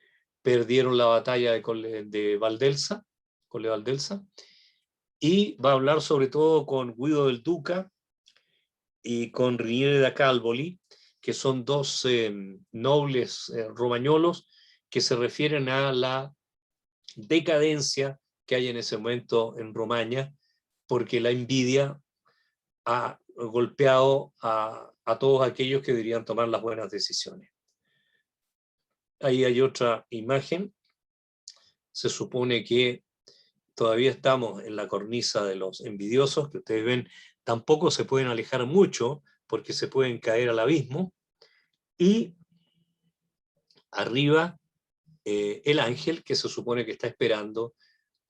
perdieron la batalla de Valdelsa, Colle Valdelsa, y va a hablar sobre todo con Guido del Duca y con Riniere da Calvoli, que son dos nobles romagnolos que se refieren a la decadencia que hay en ese momento en Romaña, porque la envidia ha golpeado a todos aquellos que deberían tomar las buenas decisiones. Ahí hay otra imagen. Se supone que todavía estamos en la cornisa de los envidiosos, que ustedes ven, tampoco se pueden alejar mucho porque se pueden caer al abismo. Y arriba el ángel, que se supone que está esperando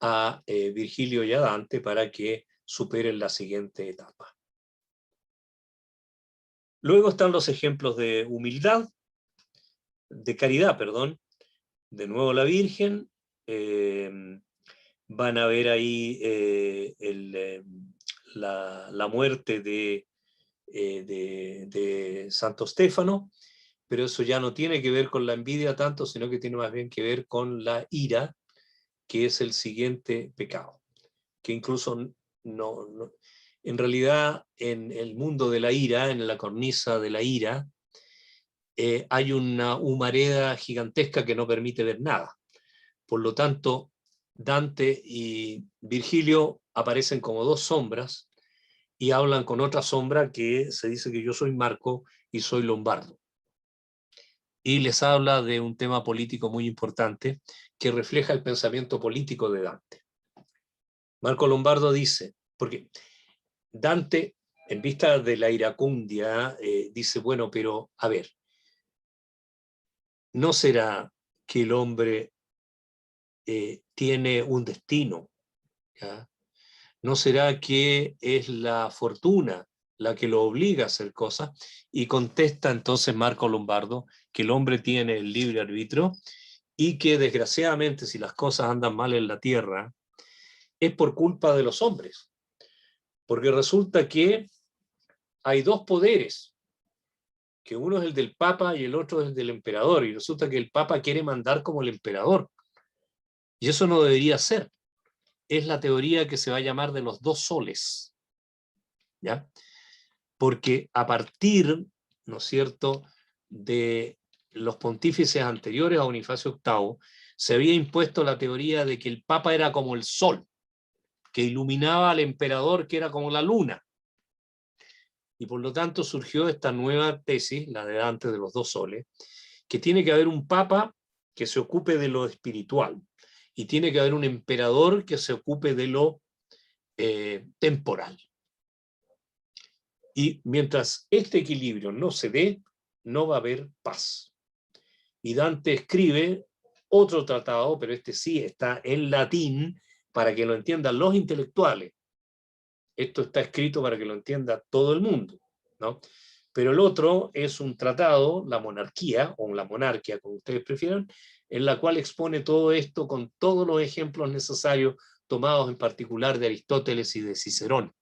a Virgilio y a Dante para que superen la siguiente etapa. Luego están los ejemplos de humildad, de caridad, perdón. De nuevo la Virgen. Van a ver ahí la muerte de Santo Stéfano, pero eso ya no tiene que ver con la envidia tanto, sino que tiene más bien que ver con la ira, que es el siguiente pecado, que incluso en realidad en el mundo de la ira, en la cornisa de la ira, hay una humareda gigantesca que no permite ver nada. Por lo tanto, Dante y Virgilio aparecen como dos sombras y hablan con otra sombra que se dice que yo soy Marco y soy Lombardo. Y les habla de un tema político muy importante que refleja el pensamiento político de Dante. Marco Lombardo dice, porque Dante, en vista de la iracundia, dice, bueno, pero a ver, ¿no será que el hombre tiene un destino? ¿Ya? ¿No será que es la fortuna la que lo obliga a hacer cosas? Y contesta entonces Marco Lombardo que el hombre tiene el libre arbitrio y que desgraciadamente si las cosas andan mal en la tierra es por culpa de los hombres. Porque resulta que hay dos poderes, que uno es el del Papa y el otro es el del emperador, y resulta que el Papa quiere mandar como el emperador. Y eso no debería ser. Es la teoría que se va a llamar de los dos soles, ¿ya? Porque a partir, ¿no es cierto?, de los pontífices anteriores a Bonifacio VIII, se había impuesto la teoría de que el Papa era como el sol, que iluminaba al emperador, que era como la luna. Y por lo tanto surgió esta nueva tesis, la de antes de los dos soles, que tiene que haber un Papa que se ocupe de lo espiritual, y tiene que haber un emperador que se ocupe de lo temporal. Y mientras este equilibrio no se dé, no va a haber paz. Y Dante escribe otro tratado, pero este sí está en latín, para que lo entiendan los intelectuales. Esto está escrito para que lo entienda todo el mundo, ¿no? Pero el otro es un tratado, la monarquía, o la monarquía, como ustedes prefieran, en la cual expone todo esto con todos los ejemplos necesarios, tomados en particular de Aristóteles y de Cicerón,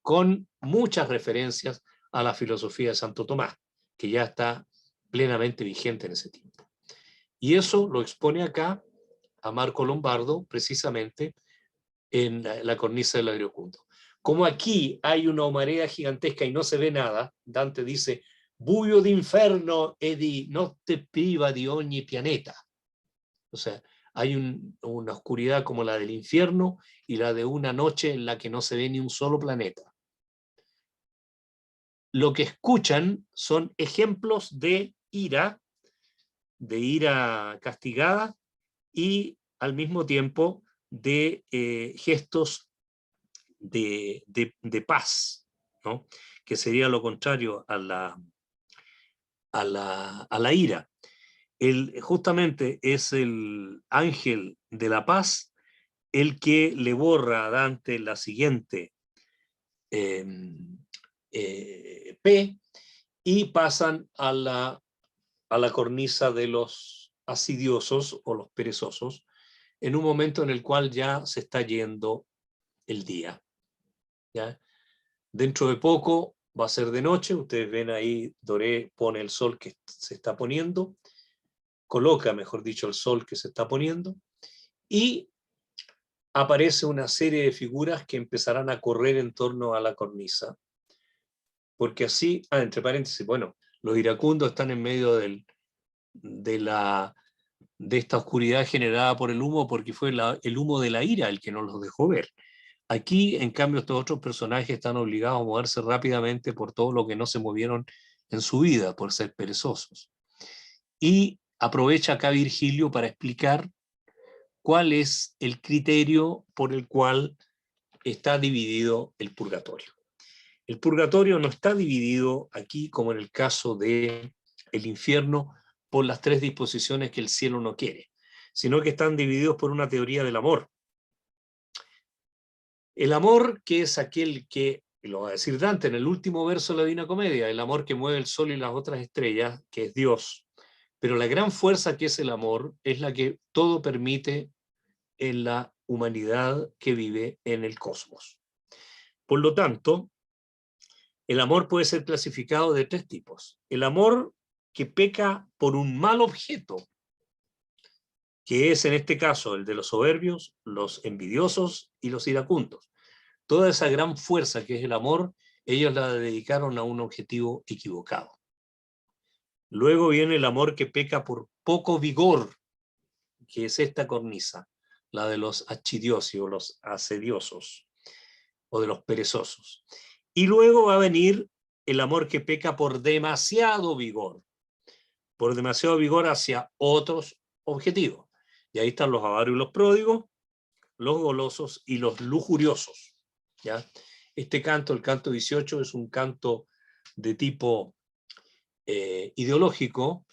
con muchas referencias a la filosofía de Santo Tomás, que ya está plenamente vigente en ese tiempo. Y eso lo expone acá a Marco Lombardo, precisamente en la cornisa del Agriocunto. Como aquí hay una marea gigantesca y no se ve nada, Dante dice, buio d'inferno e di notte priva di ogni pianeta. O sea, hay una oscuridad como la del infierno y la de una noche en la que no se ve ni un solo planeta. Lo que escuchan son ejemplos de ira castigada, y al mismo tiempo de gestos de paz, ¿no? Que sería lo contrario a la ira. Justamente es el ángel de la paz el que le borra a Dante la siguiente P, y pasan a la cornisa de los asidiosos o los perezosos, en un momento en el cual ya se está yendo el día, ¿ya? Dentro de poco va a ser de noche, ustedes ven ahí, Doré pone el sol que se está poniendo, coloca, mejor dicho, el sol que se está poniendo, y aparece una serie de figuras que empezarán a correr en torno a la cornisa, porque así, entre paréntesis, bueno, los iracundos están en medio de esta oscuridad generada por el humo, porque fue el humo de la ira el que nos los dejó ver. Aquí, en cambio, estos otros personajes están obligados a moverse rápidamente por todo lo que no se movieron en su vida, por ser perezosos. Y aprovecha acá Virgilio para explicar cuál es el criterio por el cual está dividido el purgatorio. El purgatorio no está dividido aquí, como en el caso del infierno, por las tres disposiciones que el cielo no quiere, sino que están divididos por una teoría del amor. El amor, que es aquel que, lo va a decir Dante en el último verso de la Divina Comedia, el amor que mueve el sol y las otras estrellas, que es Dios. Pero la gran fuerza que es el amor es la que todo permite en la humanidad que vive en el cosmos. Por lo tanto, el amor puede ser clasificado de tres tipos. El amor que peca por un mal objeto, que es en este caso el de los soberbios, los envidiosos y los iracundos. Toda esa gran fuerza que es el amor, ellos la dedicaron a un objetivo equivocado. Luego viene el amor que peca por poco vigor, que es esta cornisa, la de los achidiosi o los asediosos, o de los perezosos. Y luego va a venir el amor que peca por demasiado vigor hacia otros objetivos. Y ahí están los avaros y los pródigos, los golosos y los lujuriosos, ¿ya? Este canto, el canto 18, es un canto de tipo ideológico,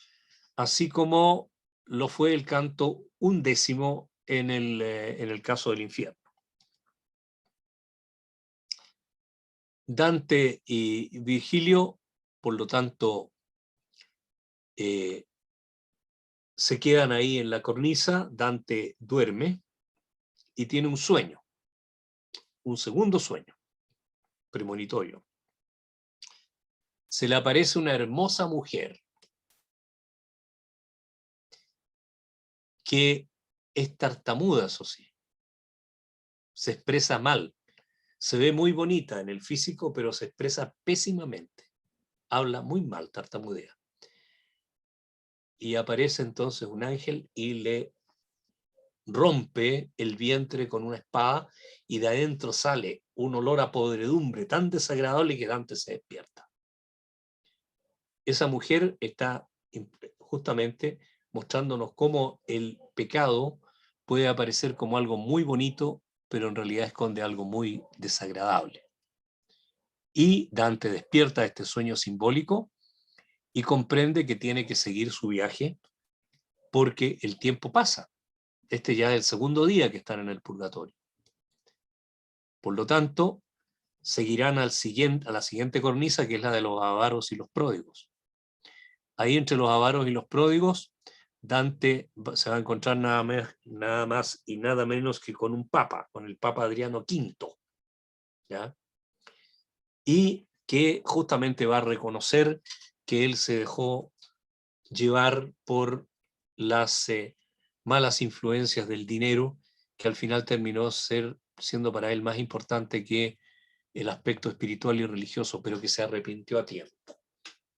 así como lo fue el canto 11 en el caso del infierno. Dante y Virgilio, por lo tanto, se quedan ahí en la cornisa. Dante duerme y tiene un sueño, un segundo sueño. premonitorio. Se le aparece una hermosa mujer que es tartamuda, eso sí. Se expresa mal. Se ve muy bonita en el físico, pero se expresa pésimamente. Habla muy mal, tartamudea. Y aparece entonces un ángel y le rompe el vientre con una espada y de adentro sale un olor a podredumbre tan desagradable que Dante se despierta. Esa mujer está justamente mostrándonos cómo el pecado puede aparecer como algo muy bonito, pero en realidad esconde algo muy desagradable. Y Dante despierta de este sueño simbólico y comprende que tiene que seguir su viaje porque el tiempo pasa. Este ya es el segundo día que están en el purgatorio. Por lo tanto, seguirán a la siguiente cornisa, que es la de los avaros y los pródigos. Ahí entre los avaros y los pródigos, Dante se va a encontrar nada más y nada menos que con un papa, con el Papa Adriano V, ¿ya? Y que justamente va a reconocer que él se dejó llevar por las malas influencias del dinero, que al final terminó siendo para él más importante que el aspecto espiritual y religioso, pero que se arrepintió a tiempo.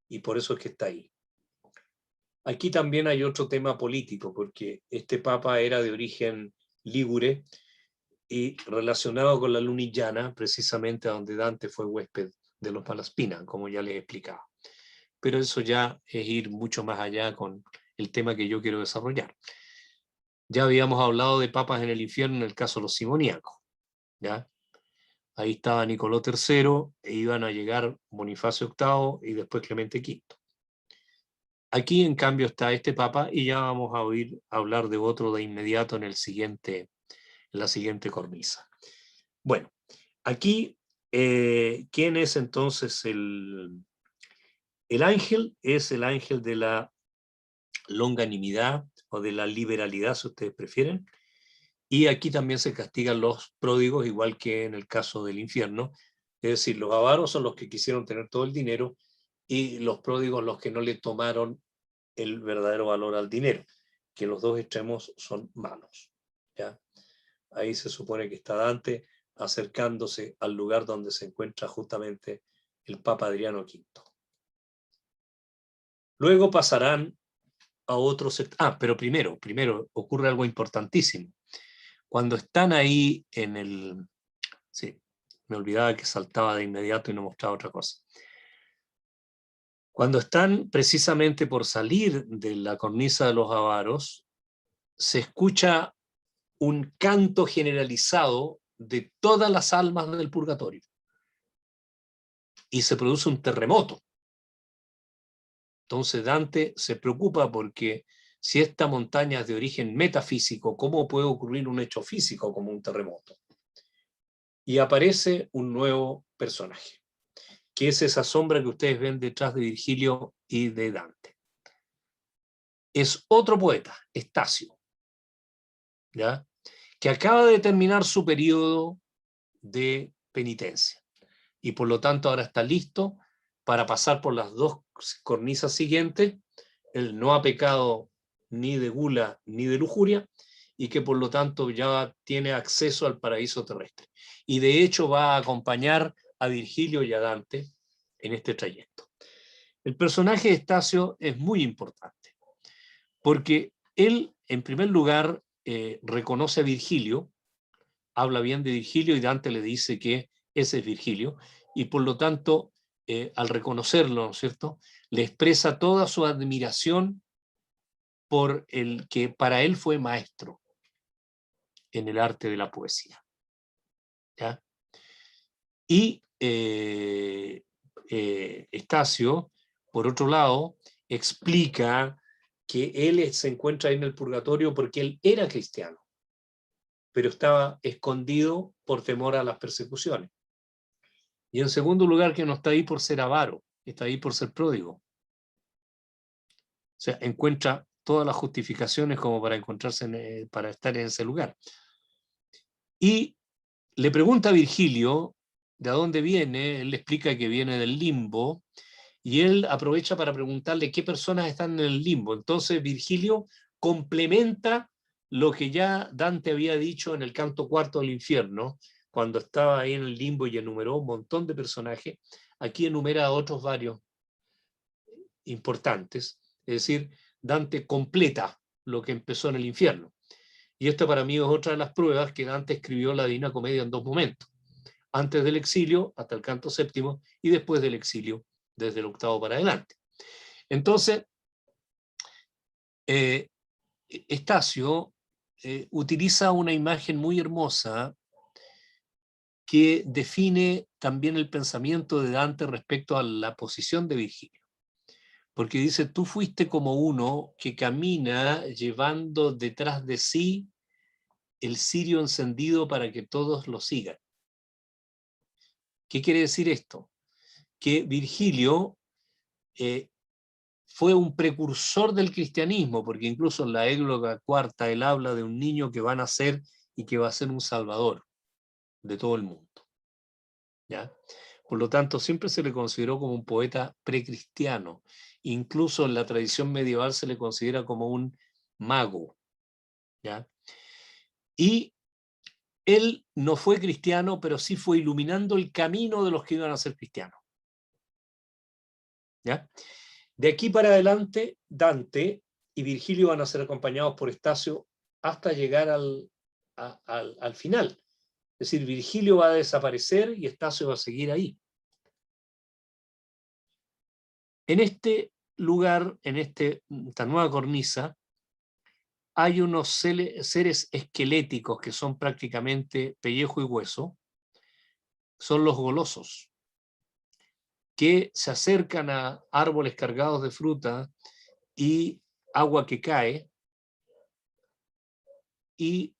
Y por eso es que está ahí. Aquí también hay otro tema político, porque este papa era de origen lígure y relacionado con la Lunigiana, precisamente a donde Dante fue huésped de los Malaspina, como ya les explicaba. Pero eso ya es ir mucho más allá con el tema que yo quiero desarrollar. Ya habíamos hablado de papas en el infierno en el caso de los simoníacos, ¿ya? Ahí estaba Nicolás III e iban a llegar Bonifacio VIII y después Clemente V. Aquí, en cambio, está este papa y ya vamos a oír hablar de otro de inmediato en la siguiente cornisa. Bueno, aquí, ¿quién es entonces el ángel? Es el ángel de la longanimidad o de la liberalidad, si ustedes prefieren. Y aquí también se castigan los pródigos, igual que en el caso del infierno. Es decir, los avaros son los que quisieron tener todo el dinero y los pródigos los que no le tomaron el verdadero valor al dinero, que los dos extremos son malos, ¿ya? Ahí se supone que está Dante acercándose al lugar donde se encuentra justamente el Papa Adriano V. Luego pasarán a otros... pero primero ocurre algo importantísimo. Cuando están ahí en el... Sí, me olvidaba que saltaba de inmediato y no mostraba otra cosa. Cuando están precisamente por salir de la cornisa de los avaros, se escucha un canto generalizado de todas las almas del purgatorio. Y se produce un terremoto. Entonces Dante se preocupa porque si esta montaña es de origen metafísico, ¿cómo puede ocurrir un hecho físico como un terremoto? Y aparece un nuevo personaje, que es esa sombra que ustedes ven detrás de Virgilio y de Dante. Es otro poeta, Estacio, ¿ya? Que acaba de terminar su periodo de penitencia y por lo tanto ahora está listo para pasar por las dos cornisas siguientes. Él no ha pecado ni de gula ni de lujuria y que por lo tanto ya tiene acceso al paraíso terrestre. Y de hecho va a acompañar a Virgilio y a Dante en este trayecto. El personaje de Estacio es muy importante porque él, en primer lugar, reconoce a Virgilio, habla bien de Virgilio y Dante le dice que ese es Virgilio, y por lo tanto, al reconocerlo, ¿no es cierto?, le expresa toda su admiración por el que para él fue maestro en el arte de la poesía, ¿ya? Y Estacio, por otro lado, explica que él se encuentra en el purgatorio porque él era cristiano, pero estaba escondido por temor a las persecuciones. Y en segundo lugar, que no está ahí por ser avaro, está ahí por ser pródigo. O sea, encuentra todas las justificaciones como para encontrarse, para estar en ese lugar. Y le pregunta a Virgilio de dónde viene, él le explica que viene del limbo, y él aprovecha para preguntarle qué personas están en el limbo. Entonces Virgilio complementa lo que ya Dante había dicho en el canto cuarto del infierno, cuando estaba ahí en el limbo y enumeró un montón de personajes. Aquí enumera a otros varios importantes, es decir, Dante completa lo que empezó en el infierno. Y esto para mí es otra de las pruebas que Dante escribió la Divina Comedia en dos momentos: antes del exilio, hasta el canto séptimo, y después del exilio, desde el octavo para adelante. Entonces, Estacio utiliza una imagen muy hermosa que define también el pensamiento de Dante respecto a la posición de Virgilio. Porque dice, tú fuiste como uno que camina llevando detrás de sí el cirio encendido para que todos lo sigan. ¿Qué quiere decir esto? Que Virgilio fue un precursor del cristianismo, porque incluso en la égloga cuarta él habla de un niño que va a nacer y que va a ser un salvador de todo el mundo. ¿Ya? Por lo tanto, siempre se le consideró como un poeta precristiano. Incluso en la tradición medieval se le considera como un mago. ¿Ya? Y él no fue cristiano, pero sí fue iluminando el camino de los que iban a ser cristianos. ¿Ya? De aquí para adelante, Dante y Virgilio van a ser acompañados por Estacio hasta llegar al final. Es decir, Virgilio va a desaparecer y Estacio va a seguir ahí. En este lugar, en esta nueva cornisa, hay unos seres esqueléticos que son prácticamente pellejo y hueso. Son los golosos, que se acercan a árboles cargados de fruta y agua que cae, y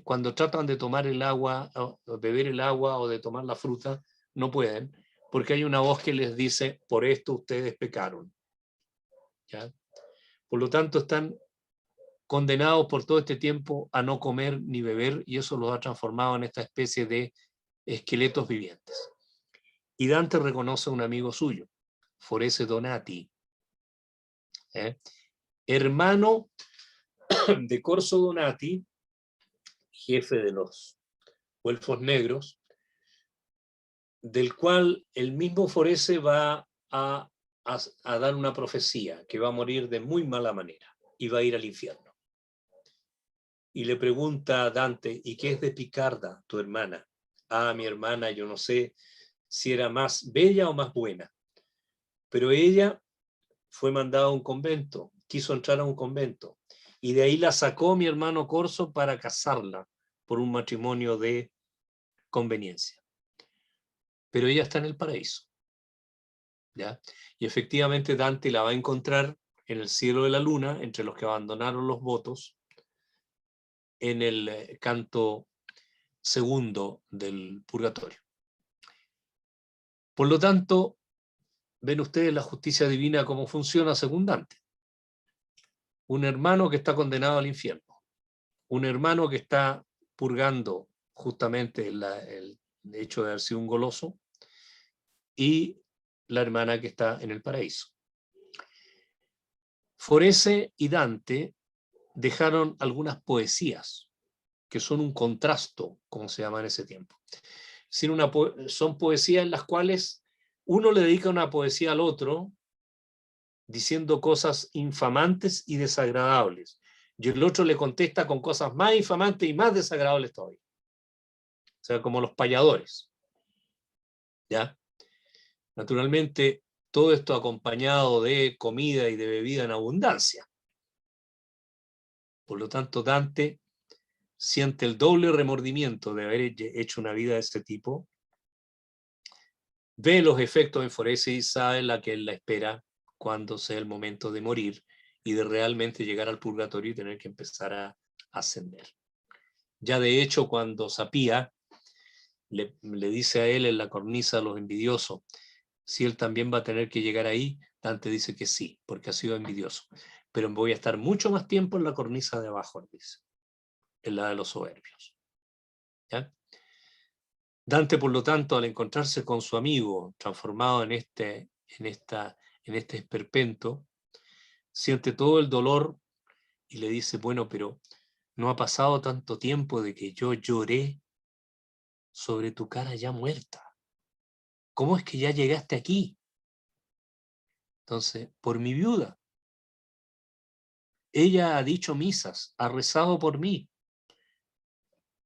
cuando tratan de tomar el agua, o beber el agua o de tomar la fruta, no pueden, porque hay una voz que les dice, por esto ustedes pecaron. ¿Ya? Por lo tanto, están condenados por todo este tiempo a no comer ni beber, y eso los ha transformado en esta especie de esqueletos vivientes. Y Dante reconoce a un amigo suyo, Forese Donati, hermano de Corso Donati, jefe de los Güelfos Negros, del cual el mismo Forese va a dar una profecía, que va a morir de muy mala manera y va a ir al infierno. Y le pregunta a Dante, ¿y qué es de Picarda, tu hermana? Ah, mi hermana, yo no sé si era más bella o más buena, pero ella fue mandada a un convento, quiso entrar a un convento, y de ahí la sacó mi hermano Corso para casarla por un matrimonio de conveniencia. Pero ella está en el paraíso. ¿Ya? Y efectivamente Dante la va a encontrar en el cielo de la luna, entre los que abandonaron los votos, en el canto segundo del purgatorio. Por lo tanto, ven ustedes la justicia divina cómo funciona según Dante. Un hermano que está condenado al infierno, un hermano que está purgando justamente el hecho de haber sido un goloso, y la hermana que está en el paraíso. Forese y Dante dejaron algunas poesías que son un contrasto, como se llama en ese tiempo. Es decir, son poesías en las cuales uno le dedica una poesía al otro diciendo cosas infamantes y desagradables, y el otro le contesta con cosas más infamantes y más desagradables todavía. O sea, como los payadores. ¿Ya? Naturalmente, todo esto acompañado de comida y de bebida en abundancia. Por lo tanto, Dante siente el doble remordimiento de haber hecho una vida de ese tipo, ve los efectos en Forese y sabe la que él la espera cuando sea el momento de morir y de realmente llegar al purgatorio y tener que empezar a ascender. Ya de hecho, cuando Sapía le dice a él en la cornisa a los envidiosos si él también va a tener que llegar ahí, Dante dice que sí, porque ha sido envidioso. Pero voy a estar mucho más tiempo en la cornisa de abajo, dice, en la de los soberbios. ¿Ya? Dante, por lo tanto, al encontrarse con su amigo transformado en este esperpento, siente todo el dolor y le dice, bueno, pero no ha pasado tanto tiempo de que yo lloré sobre tu cara ya muerta. ¿Cómo es que ya llegaste aquí? Entonces, por mi viuda. Ella ha dicho misas, ha rezado por mí.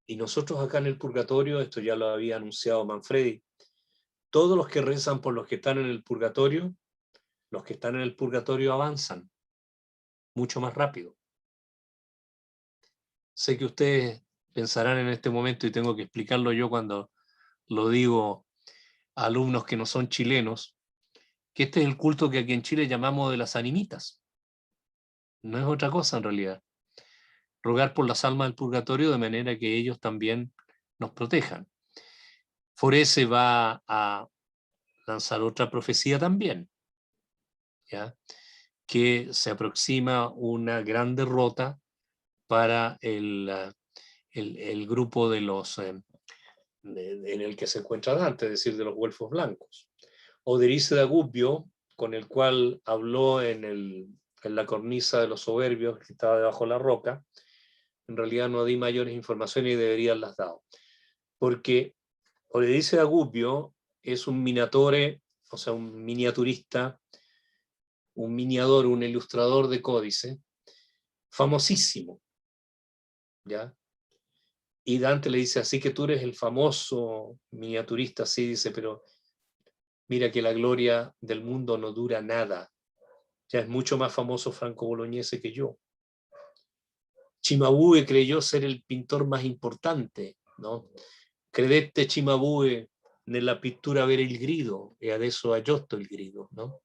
Y nosotros acá en el purgatorio, esto ya lo había anunciado Manfredi, todos los que rezan por los que están en el purgatorio, los que están en el purgatorio avanzan mucho más rápido. Sé que ustedes pensarán en este momento, y tengo que explicarlo yo cuando lo digo a alumnos que no son chilenos, que este es el culto que aquí en Chile llamamos de las animitas. No es otra cosa en realidad. Rogar por las almas del purgatorio de manera que ellos también nos protejan. Forese va a lanzar otra profecía también, ¿ya? Que se aproxima una gran derrota para el grupo de los en el que se encuentra Dante, es decir, de los güelfos blancos. Oderice de Gubbio, con el cual habló en la cornisa de los soberbios que estaba debajo de la roca, en realidad no di mayores informaciones y debería las dado. Porque Oderice de Gubbio es un minatore, o sea, un miniaturista, un miniador, un ilustrador de códice, famosísimo, ¿ya? Y Dante le dice, así que tú eres el famoso miniaturista, sí, dice, pero mira que la gloria del mundo no dura nada. Ya es mucho más famoso Franco Bolognese que yo. Cimabue creyó ser el pintor más importante, ¿no? Credette Cimabue nella pittura avere il grido e adesso ha giotto il grido, ¿no?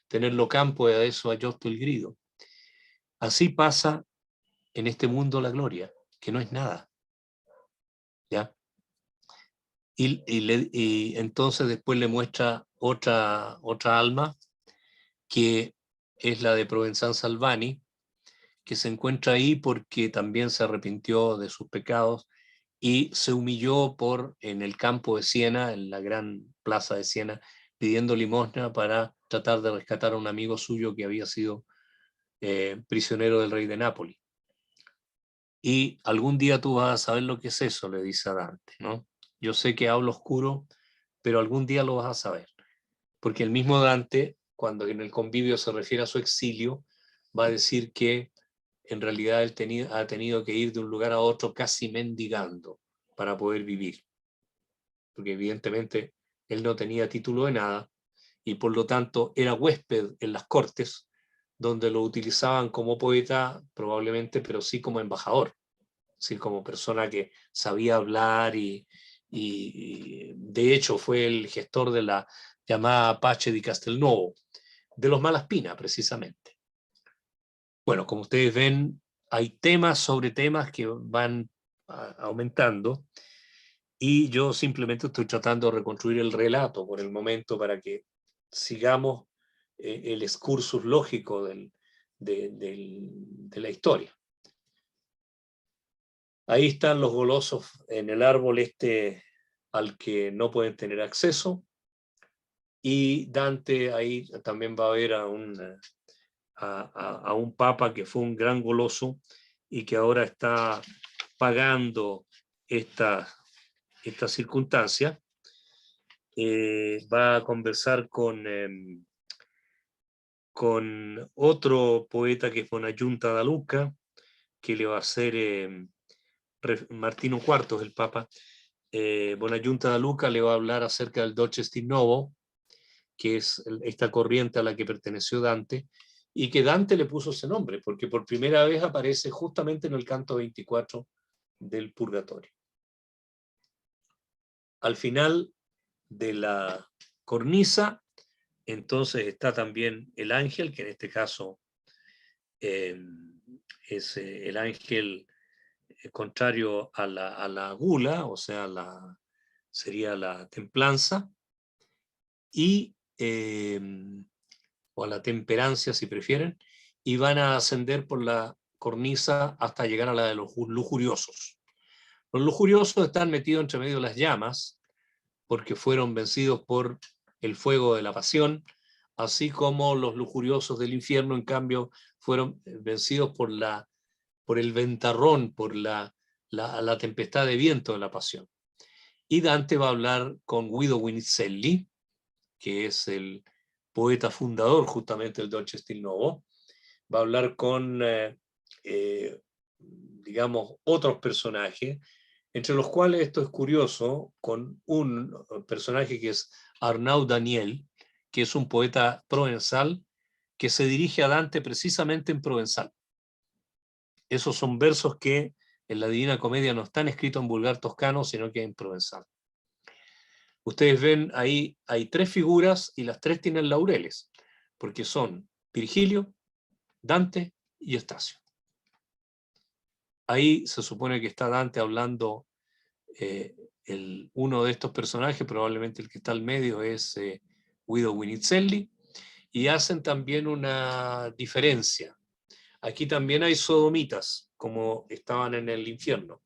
Tenerlo campo e adesso ha giotto il grido. Así pasa en este mundo la gloria, que no es nada, ¿ya? Y entonces después le muestra otra alma, que es la de Provenzano Salvani, que se encuentra ahí porque también se arrepintió de sus pecados y se humilló en el campo de Siena, en la gran plaza de Siena, pidiendo limosna para tratar de rescatar a un amigo suyo que había sido prisionero del rey de Nápoles. Y algún día tú vas a saber lo que es eso, le dice a Dante, ¿no? Yo sé que hablo oscuro, pero algún día lo vas a saber. Porque el mismo Dante, cuando en el convivio se refiere a su exilio, va a decir que en realidad él ha tenido que ir de un lugar a otro casi mendigando para poder vivir. Porque evidentemente él no tenía título de nada y por lo tanto era huésped en las cortes, donde lo utilizaban como poeta probablemente, pero sí como embajador, sí como persona que sabía hablar y de hecho fue el gestor de la llamada Pace di Castelnuovo, de los Malaspina precisamente. Bueno, como ustedes ven, hay temas sobre temas que van aumentando y yo simplemente estoy tratando de reconstruir el relato por el momento para que sigamos el excursus lógico de la historia. Ahí están los golosos en el árbol al que no pueden tener acceso, y Dante ahí también va a ver a un papa que fue un gran goloso y que ahora está pagando esta circunstancia. Va a conversar con otro poeta que es Bonayunta da Luca, que le va a hacer Martino IV, el papa. Bonayunta da Luca le va a hablar acerca del Dolce Stil Novo, que es esta corriente a la que perteneció Dante, y que Dante le puso ese nombre, porque por primera vez aparece justamente en el canto 24 del Purgatorio. Al final de la cornisa, entonces está también el ángel, que en este caso es el ángel contrario a la gula, o sea, sería la templanza, y o a la temperancia si prefieren, y van a ascender por la cornisa hasta llegar a la de los lujuriosos. Los lujuriosos están metidos entre medio de las llamas, porque fueron vencidos por el fuego de la pasión, así como los lujuriosos del infierno, en cambio, fueron vencidos por el ventarrón, por la tempestad de viento de la pasión. Y Dante va a hablar con Guido Wincelli, que es el poeta fundador justamente del Dolce Stil Novo. Va a hablar con, digamos, otros personajes, entre los cuales, esto es curioso, con un personaje que es Arnaud Daniel, que es un poeta provenzal que se dirige a Dante precisamente en provenzal. Esos son versos que en la Divina Comedia no están escritos en vulgar toscano, sino que en provenzal. Ustedes ven ahí, hay tres figuras y las tres tienen laureles, porque son Virgilio, Dante y Estacio. Ahí se supone que está Dante hablando, uno de estos personajes, probablemente el que está al medio es Guido Wincelli, y hacen también una diferencia. Aquí también hay sodomitas, como estaban en el infierno,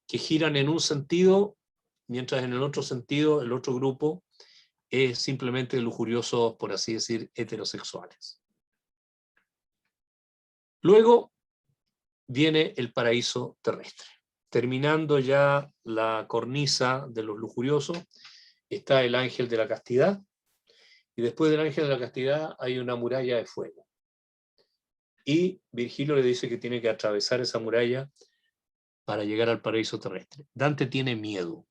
que giran en un sentido, mientras en el otro sentido, el otro grupo es simplemente lujuriosos, por así decir, heterosexuales. Luego viene el paraíso terrestre. Terminando ya la cornisa de los lujuriosos, está el ángel de la castidad, y después del ángel de la castidad hay una muralla de fuego. Y Virgilio le dice que tiene que atravesar esa muralla para llegar al paraíso terrestre. Dante tiene miedo,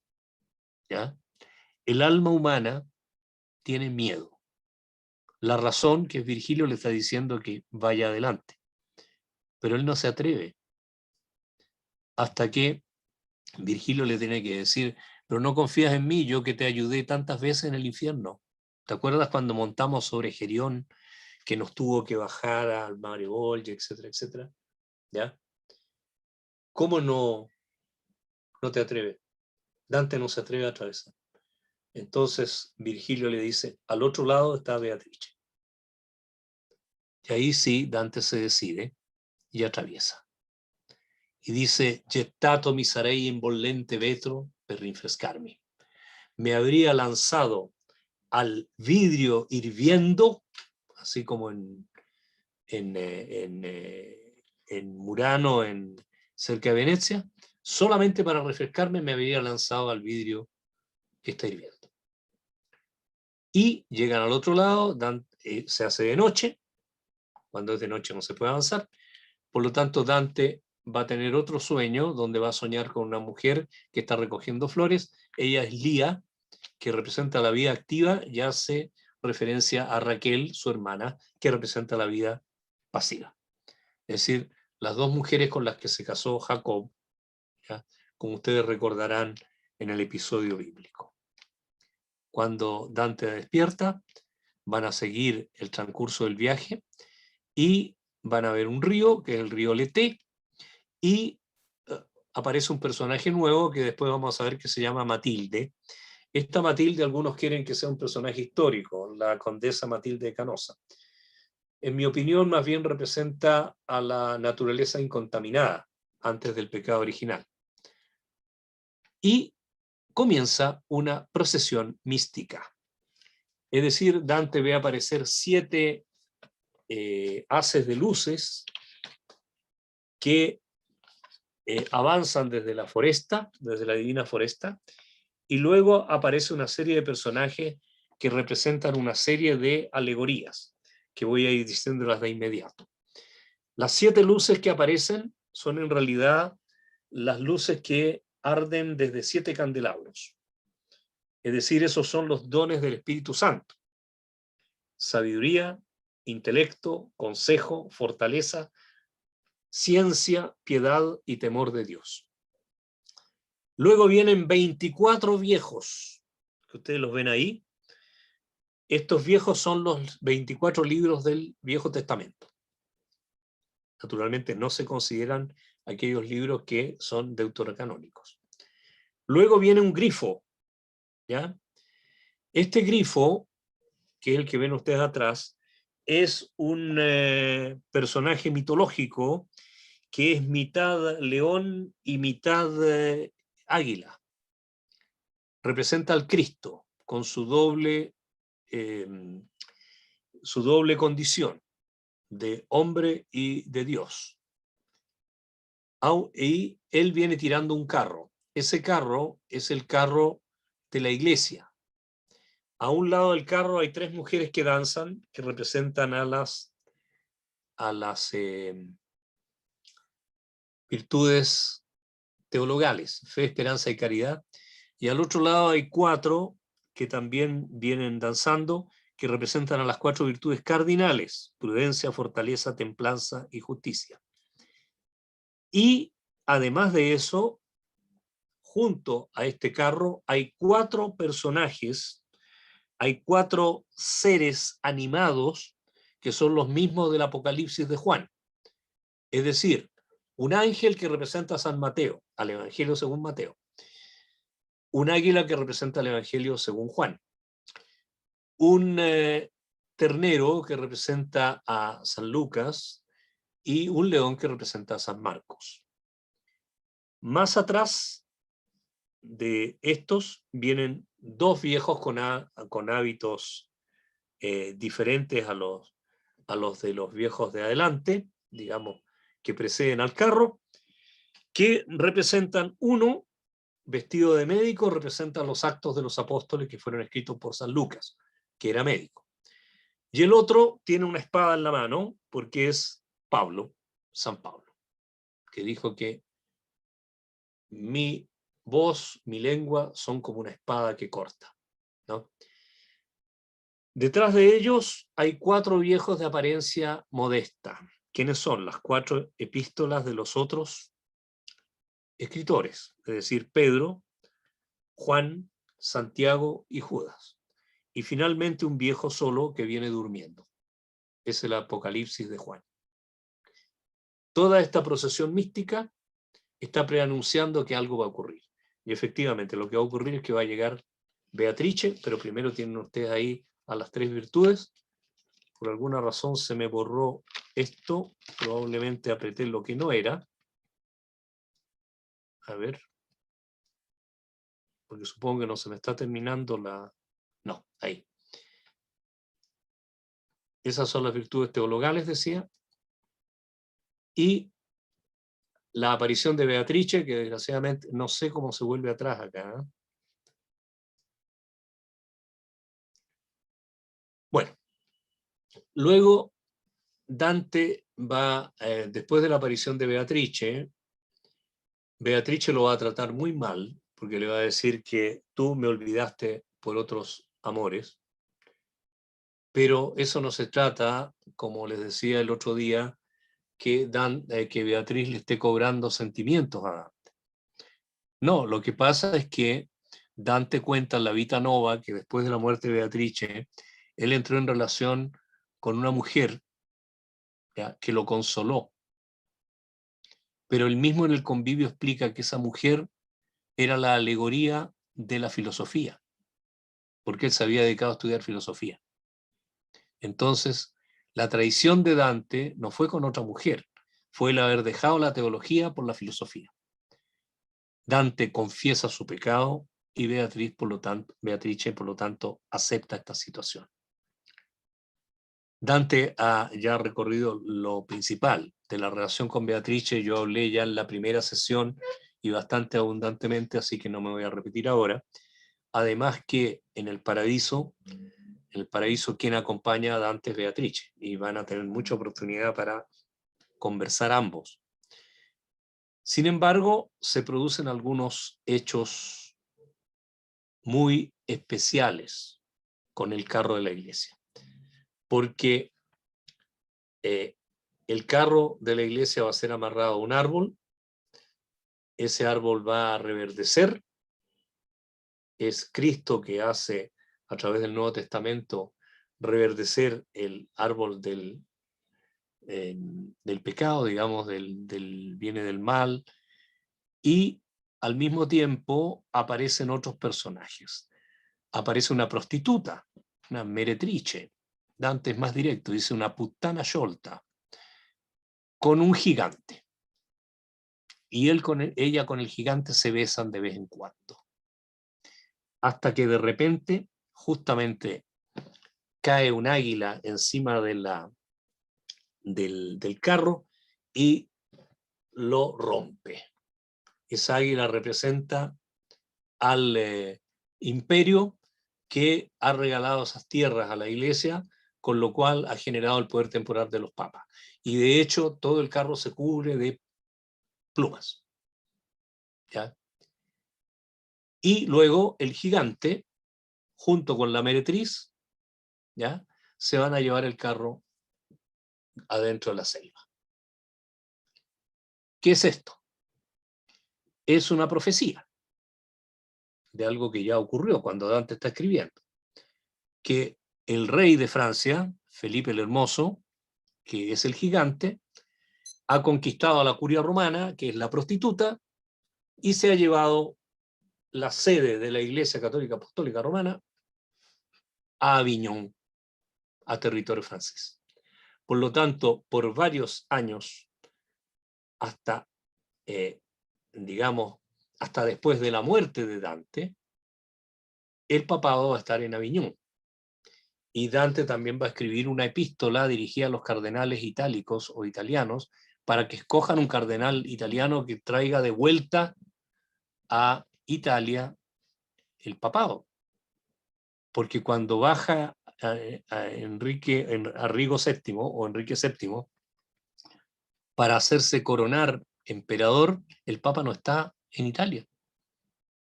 ¿ya? El alma humana tiene miedo. La razón que Virgilio le está diciendo que vaya adelante, pero él no se atreve, hasta que Virgilio le tiene que decir, pero no confías en mí, yo que te ayudé tantas veces en el infierno. ¿Te acuerdas cuando montamos sobre Gerión, que nos tuvo que bajar al Mare Volge, etcétera, etcétera? ¿Ya? ¿Cómo no te atreves? Dante no se atreve a atravesar. Entonces Virgilio le dice, al otro lado está Beatrice. Y ahí sí, Dante se decide y atraviesa. Y dice, gettato mi sarei in bollente vetro per rinfrescarmi. Me habría lanzado al vidrio hirviendo, así como en Murano, cerca de Venecia, solamente para refrescarme me habría lanzado al vidrio que está hirviendo. Y llegan al otro lado, se hace de noche, cuando es de noche no se puede avanzar, por lo tanto Dante va a tener otro sueño donde va a soñar con una mujer que está recogiendo flores. Ella es Lía, que representa la vida activa, y hace referencia a Raquel, su hermana, que representa la vida pasiva. Es decir, las dos mujeres con las que se casó Jacob, ¿ya? Como ustedes recordarán en el episodio bíblico. Cuando Dante despierta, van a seguir el transcurso del viaje y van a ver un río, que es el río Leté, y aparece un personaje nuevo que después vamos a ver que se llama Matilde. Esta Matilde algunos quieren que sea un personaje histórico, la condesa Matilde de Canosa. En mi opinión, más bien representa a la naturaleza incontaminada antes del pecado original. Y comienza una procesión mística. Es decir, Dante ve aparecer 7 haces de luces que avanzan desde la foresta, desde la divina foresta, y luego aparece una serie de personajes que representan una serie de alegorías, que voy a ir diciéndolas de inmediato. Las 7 luces que aparecen son en realidad las luces que arden desde 7 candelabros. Es decir, esos son los dones del Espíritu Santo. Sabiduría, intelecto, consejo, fortaleza, ciencia, piedad y temor de Dios. Luego vienen 24 viejos, que ustedes los ven ahí. Estos viejos son los 24 libros del Viejo Testamento. Naturalmente no se consideran aquellos libros que son deuterocanónicos. Luego viene un grifo, ¿ya? Este grifo, que es el que ven ustedes atrás, es un personaje mitológico que es mitad león y mitad águila. representa al Cristo con su doble condición de hombre y de Dios. Y él viene tirando un carro. Ese carro es el carro de la iglesia. A un lado del carro hay 3 mujeres que danzan, que representan a las virtudes teologales, fe, esperanza y caridad. Y al otro lado hay 4 que también vienen danzando, que representan a las 4 virtudes cardinales: prudencia, fortaleza, templanza y justicia. Y además de eso, junto a este carro hay 4 personajes, hay 4 seres animados que son los mismos del Apocalipsis de Juan. Es decir, un ángel que representa a San Mateo, al Evangelio según Mateo. Un águila que representa al Evangelio según Juan. Un ternero que representa a San Lucas y un león que representa a San Marcos. Más atrás de estos vienen 2 viejos con hábitos diferentes a los de los viejos de adelante, digamos, que preceden al carro, que representan, uno vestido de médico, representa los actos de los apóstoles que fueron escritos por San Lucas, que era médico. Y el otro tiene una espada en la mano, porque es Pablo, San Pablo, que dijo que mi voz, mi lengua son como una espada que corta, ¿no? Detrás de ellos hay 4 viejos de apariencia modesta. ¿Quiénes son? Las 4 epístolas de los otros escritores, es decir, Pedro, Juan, Santiago y Judas. Y finalmente un viejo solo que viene durmiendo. Es el Apocalipsis de Juan. Toda esta procesión mística está preanunciando que algo va a ocurrir. Y efectivamente lo que va a ocurrir es que va a llegar Beatrice, pero primero tienen ustedes ahí a las 3 virtudes. Por alguna razón se me borró esto, probablemente apreté lo que no era. A ver. Porque supongo que no se me está terminando la... No, ahí. Esas son las virtudes teologales, decía. Y la aparición de Beatrice, que desgraciadamente no sé cómo se vuelve atrás acá, ¿eh? Bueno, luego Dante va, después de la aparición de Beatrice, Beatrice lo va a tratar muy mal, porque le va a decir que tú me olvidaste por otros amores, pero eso no se trata, como les decía el otro día, que Beatriz le esté cobrando sentimientos a Dante. No, lo que pasa es que Dante cuenta en la Vita Nova que después de la muerte de Beatrice, él entró en relación con una mujer, ¿ya?, que lo consoló. Pero él mismo en el convivio explica que esa mujer era la alegoría de la filosofía, porque él se había dedicado a estudiar filosofía. Entonces, la traición de Dante no fue con otra mujer, fue el haber dejado la teología por la filosofía. Dante confiesa su pecado y Beatrice, por lo tanto, acepta esta situación. Dante ha ya recorrido lo principal de la relación con Beatrice. Yo hablé ya en la primera sesión y bastante abundantemente, así que no me voy a repetir ahora. Además que en el paraíso quien acompaña a Dante es Beatrice, y van a tener mucha oportunidad para conversar ambos. Sin embargo, se producen algunos hechos muy especiales con el carro de la iglesia, porque el carro de la iglesia va a ser amarrado a un árbol, ese árbol va a reverdecer, es Cristo que hace a través del Nuevo Testamento reverdecer el árbol del pecado, digamos, del bien y del mal, y al mismo tiempo aparecen otros personajes. Aparece una prostituta, una meretrice. Dante es más directo, dice una puttana sciolta, con un gigante. Y ella con el gigante se besan de vez en cuando. hasta que de repente, justamente, cae un águila encima del carro y lo rompe. Esa águila representa al imperio que ha regalado esas tierras a la iglesia, con lo cual ha generado el poder temporal de los papas. Y de hecho, todo el carro se cubre de plumas. ¿Ya? Y luego el gigante, junto con la meretriz, ¿ya?, se van a llevar el carro adentro de la selva. ¿Qué es esto? Es una profecía de algo que ya ocurrió cuando Dante está escribiendo, que el rey de Francia, Felipe el Hermoso, que es el gigante, ha conquistado a la curia romana, que es la prostituta, y se ha llevado la sede de la Iglesia Católica Apostólica Romana a Aviñón, a territorio francés. Por lo tanto, por varios años, hasta, digamos, hasta después de la muerte de Dante, el papado va a estar en Aviñón. Y Dante también va a escribir una epístola dirigida a los cardenales itálicos o italianos para que escojan un cardenal italiano que traiga de vuelta a Italia el papado. Porque cuando baja a Rigo VII o Enrique VII para hacerse coronar emperador, el papa no está en Italia.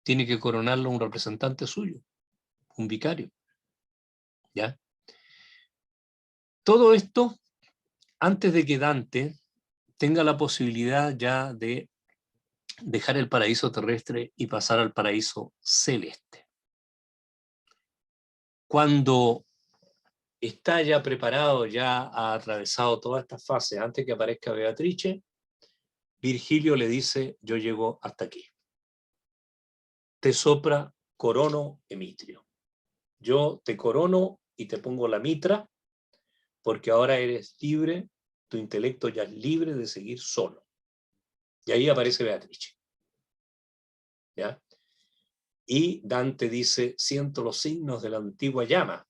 Tiene que coronarlo un representante suyo, un vicario. ¿Ya? Todo esto antes de que Dante tenga la posibilidad ya de dejar el paraíso terrestre y pasar al paraíso celeste. Cuando está ya preparado, ya ha atravesado toda esta fase, antes que aparezca Beatrice, Virgilio le dice: yo llego hasta aquí. Te sopra corono emitrio. Yo te corono y te pongo la mitra, porque ahora eres libre, tu intelecto ya es libre de seguir solo. Y ahí aparece Beatrice. ¿Ya? Y Dante dice: siento los signos de la antigua llama.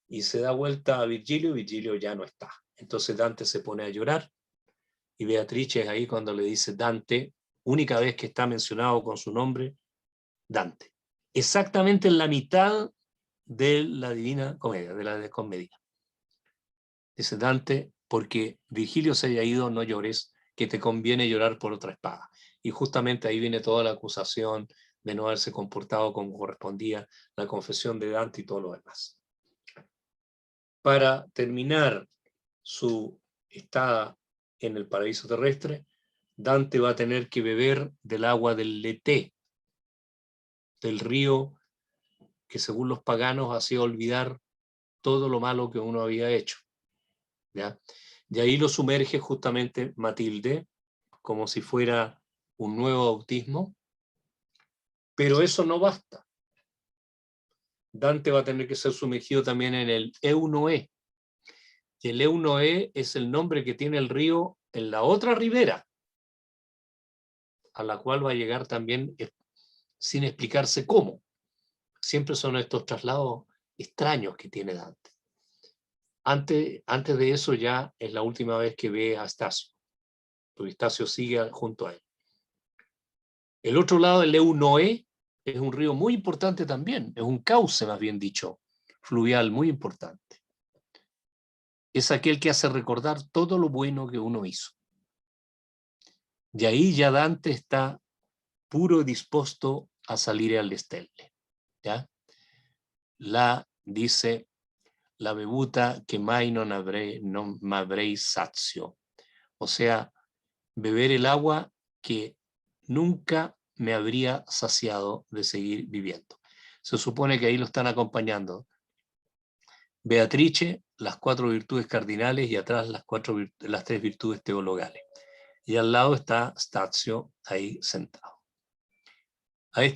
Y se da vuelta a Virgilio, y Virgilio ya no está. Entonces Dante se pone a llorar, y Beatrice es ahí cuando le dice: Dante, única vez que está mencionado con su nombre, Dante. Exactamente en la mitad de la Divina Comedia, de la Comedia. Dice: Dante, porque Virgilio se haya ido, no llores, que te conviene llorar por otra espada. Y justamente ahí viene toda la acusación de no haberse comportado como correspondía, la confesión de Dante y todo lo demás. Para terminar su estada en el paraíso terrestre, Dante va a tener que beber del agua del Lethe, del río que según los paganos hacía olvidar todo lo malo que uno había hecho. ¿Ya? Y ahí lo sumerge justamente Matilde, como si fuera un nuevo bautismo, pero eso no basta. Dante va a tener que ser sumergido también en el Eunoé. Y el Eunoé es el nombre que tiene el río en la otra ribera, a la cual va a llegar también sin explicarse cómo. Siempre son estos traslados extraños que tiene Dante. Antes de eso ya es la última vez que ve a Estacio, porque Estacio sigue junto a él. El otro lado, el Eunoé, es un río muy importante también, es un cauce, más bien dicho, fluvial muy importante. Es aquel que hace recordar todo lo bueno que uno hizo. Y ahí ya Dante está puro y dispuesto a salir al destelle. ¿Ya? Dice, la bevuta que mai non m'avrei sazio. O sea, beber el agua que nunca me habría saciado de seguir viviendo. Se supone que ahí lo están acompañando Beatrice, las 4 virtudes cardinales, y atrás las 3 virtudes teologales. Y al lado está Stazio ahí sentado. A este